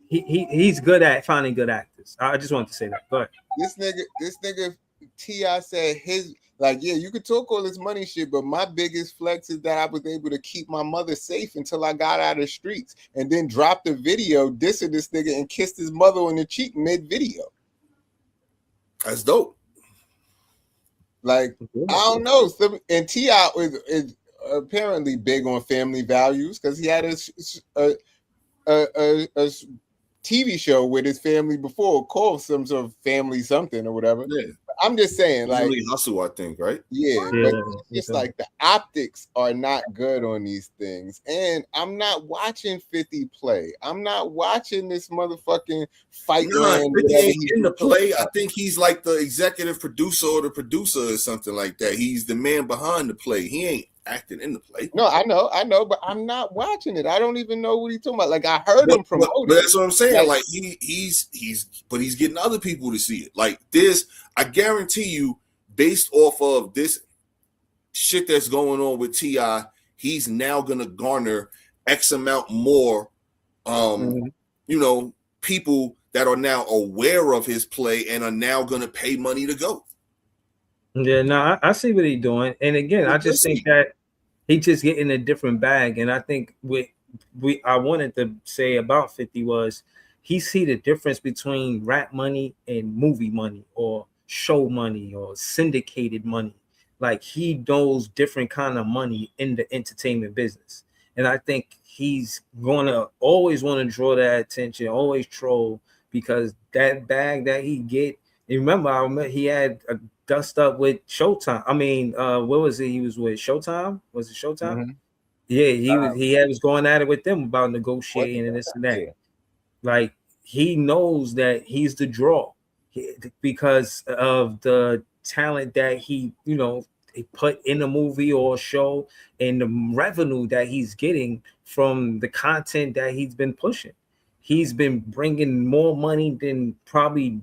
he's good at finding good actors. I just wanted to say that. Go ahead. this nigga Ti said his like, yeah, you could talk all this money shit, but my biggest flex is that I was able to keep my mother safe until I got out of the streets, and then dropped a video dissing this nigga and kissed his mother on the cheek mid video. That's dope. Like, I don't know. And Ti is apparently big on family values because he had a TV show with his family before called some sort of family something or whatever. Yeah. I'm just saying, like, Really hustle, I think, right? yeah, but it's just like the optics are not good on these things. And I'm not watching 50 play. I'm not watching this motherfucking fight. Nah, 50 ain't in the play. I think he's like the executive producer or the producer or something like that. He's the man behind the play. He ain't acting in the play. No, I know, but I'm not watching it. I don't even know what he's talking about. Like, I heard him promote it. But that's what I'm saying. Like he's getting other people to see it. Like this, I guarantee you, based off of this shit that's going on with T.I., he's now gonna garner X amount more people that are now aware of his play and are now gonna pay money to go. Yeah, no, I see what he's doing. And again, I just think that he just getting a different bag. And I think I wanted to say about 50 was he see the difference between rap money and movie money or show money or syndicated money. Like, he knows different kind of money in the entertainment business. And I think he's gonna always want to draw that attention, always troll, because that bag that he get. And remember, I remember he had a dust up with Showtime. I mean, what was it? He was with Showtime. Was it Showtime? Mm-hmm. Yeah, he was going at it with them about negotiating and this and that. Yeah. Like, he knows that he's the draw because of the talent that he put in a movie or a show and the revenue that he's getting from the content that he's been pushing. He's been bringing more money than probably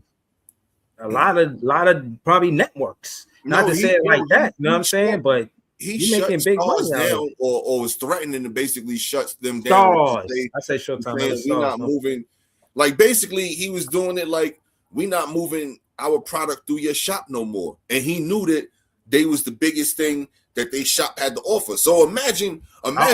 a lot of probably networks. Not to say it like that, you know what I'm saying? But he's making big money down or was threatening to basically shut them down. I say Showtime. We're not moving. Like, basically, he was doing it like, we not moving our product through your shop no more. And he knew that they was the biggest thing that they shop had to offer. So imagine I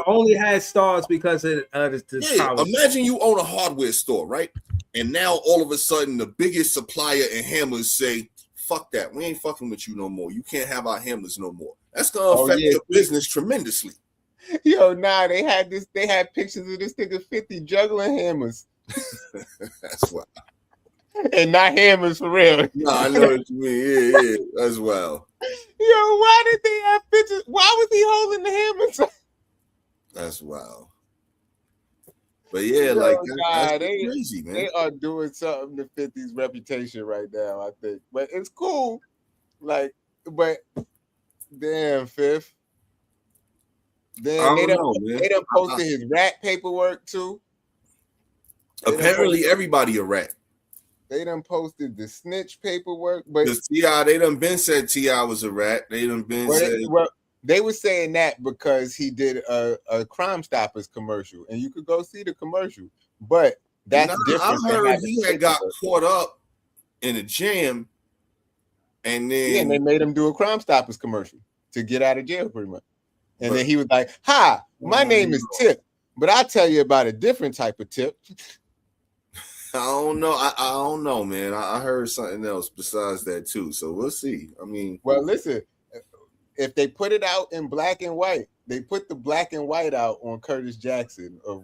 only had stars because of the imagine you own a hardware store, right? And now all of a sudden the biggest supplier in hammers say, fuck that, we ain't fucking with you no more. You can't have our hammers no more. That's gonna affect your business tremendously. Yo, they had pictures of this nigga 50 juggling hammers. That's wild. And not hammers for real. No, I know what you mean. Yeah, that's wild. Yo, why did they have pictures? Why was he holding the hammers? That's wild. But yeah, that's crazy, man. They are doing something to 50's reputation right now, I think. But it's cool. Like, but damn, Fifth. Then they done posted his rat paperwork too. Apparently, everybody a rat. They done posted the snitch paperwork, but T.I., they done been said T.I. was a rat. They done been said. They were saying that because he did a Crime Stoppers commercial, and you could go see the commercial. But that's different. I heard he had got caught up in a jam, and then they made him do a Crime Stoppers commercial to get out of jail, pretty much. And then he was like, "Hi, my name is Tip, but I'll tell you about a different type of tip." I don't know. I don't know, man. I heard something else besides that too. So we'll see. I mean, well, listen. If they put it out in black and white, they put the black and white out on Curtis Jackson of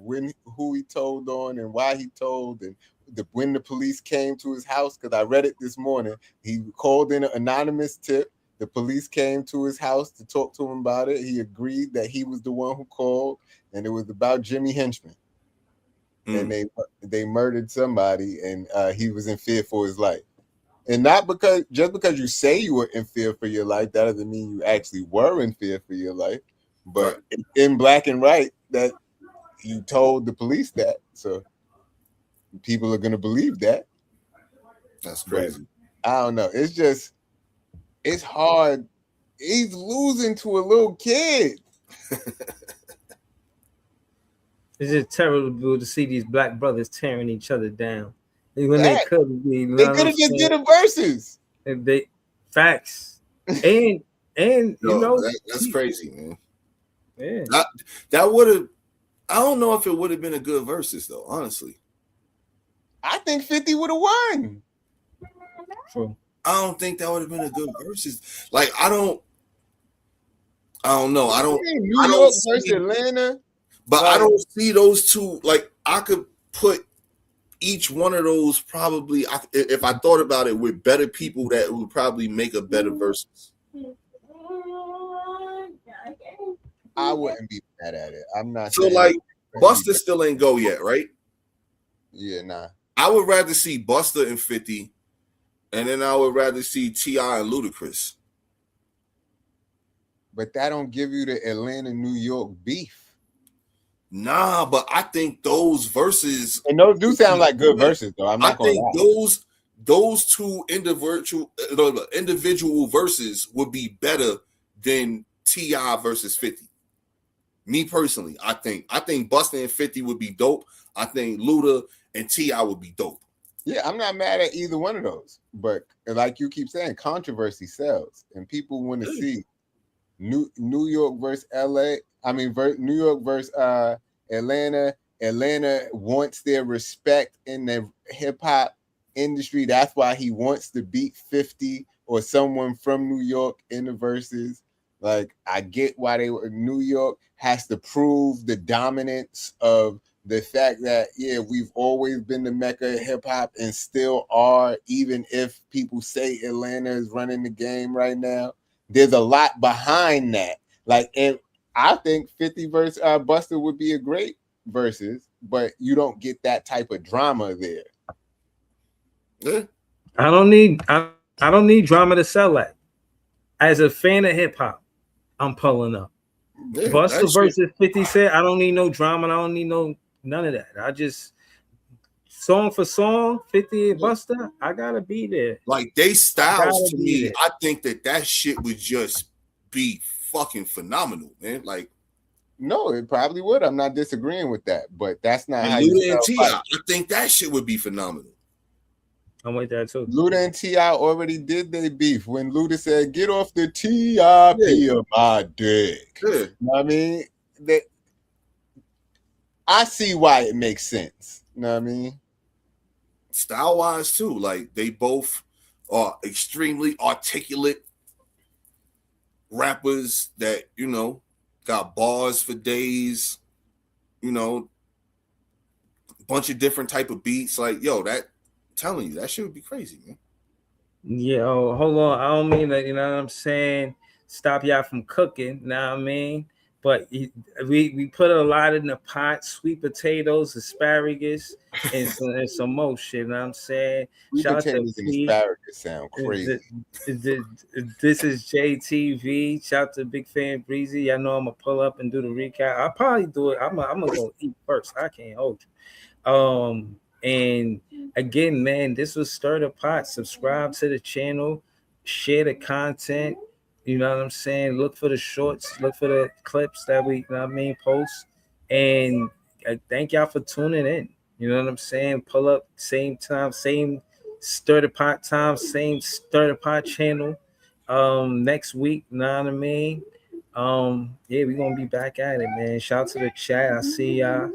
who he told on and why he told and when the police came to his house. Because I read it this morning. He called in an anonymous tip. The police came to his house to talk to him about it. He agreed that he was the one who called, and it was about Jimmy Henchman. And they murdered somebody, and he was in fear for his life. And not because you say you were in fear for your life, that doesn't mean you actually were in fear for your life. But in black and white, that you told the police that, so people are gonna believe that. That's crazy. But I don't know. It's hard. He's losing to a little kid. It's just terrible to see these black brothers tearing each other down when Yeah. they could be. You They know could what have just I'm did a versus. saying? They facts and you Yo, know that's crazy, man. yeah. That would have. I don't know if it would have been a good versus though. Honestly, I think 50 would have won. True. I don't think that would have been a good versus. Like I don't know. I don't. New I don't York see- versus Atlanta. But Like- I don't see those two. Like I could put each one of those probably. If I thought about it, with better people that would probably make a better versus. I wouldn't be mad at it. I'm not. So saying like it's Buster still ain't go yet, right? Yeah, nah. I would rather see Buster and 50, and then I would rather see T.I. and Ludacris. But that don't give you the Atlanta, New York beef. Nah, but I think those verses, And those do sound like good verses, though. I'm I not gonna think lie. those two individual verses would be better than T.I. versus 50. Me personally, I think Buster and 50 would be dope. I think Luda and T.I. would be dope. Yeah, I'm not mad at either one of those. But like you keep saying, controversy sells, and people want to see New York versus LA. I mean, New York versus Atlanta. Atlanta wants their respect in the hip hop industry. That's why he wants to beat 50 or someone from New York in the verses. Like, I get why New York has to prove the dominance of the fact that, yeah, we've always been the mecca of hip hop and still are, even if people say Atlanta is running the game right now. There's a lot behind that. Like, and I think 50 versus Buster would be a great versus, but you don't get that type of drama there. Yeah. I don't need drama to sell that. As a fan of hip hop, I'm pulling up. Yeah, Buster that versus shit- 50 Cent. I don't need no drama. I don't need none of that. I just song for song, 50 and Buster. I gotta be there. like they styles Gotta to be me. there. I think that shit would just be fucking phenomenal, man. Like No, it probably would. I'm not disagreeing with that, but that's not how Luda you and sell T.I. fight. I think that shit would be phenomenal. I'm with that too. Luda and T.I. already did their beef when Luda said, "Get off the T.I.P. of my dick." Yeah. You know what I mean? That I see why it makes sense. You know what I mean? Style wise too, like they both are extremely articulate rappers that got bars for days, a bunch of different type of beats. Like that, I'm telling you, that shit would be crazy, man. Yeah, hold on. I don't mean that, you know what I'm saying? Stop y'all from cooking, you know what I mean? But we put a lot in the pot, sweet potatoes, asparagus, and some more shit, you know what I'm saying? Sweet Shout out to potatoes and Pete. asparagus sound crazy. This is JTV. Shout out to Big Fan Breezy. Y'all know I'm gonna pull up and do the recap. I'll probably do it. I'm gonna go eat first. I can't hold you. And again, man, this was Stir the Pot. Subscribe to the channel, share the content. You know what I'm saying? Look for the shorts, look for the clips that we, post. And thank y'all for tuning in. You know what I'm saying? Pull up same time, same Stir the Pot time, same Stir the Pot channel. Next week, you know what I mean? Yeah, we're gonna be back at it, man. Shout out to the chat. I see y'all.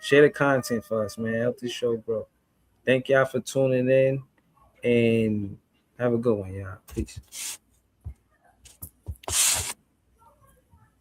Share the content for us, man. Help this show grow. Thank y'all for tuning in and have a good one, y'all. Peace.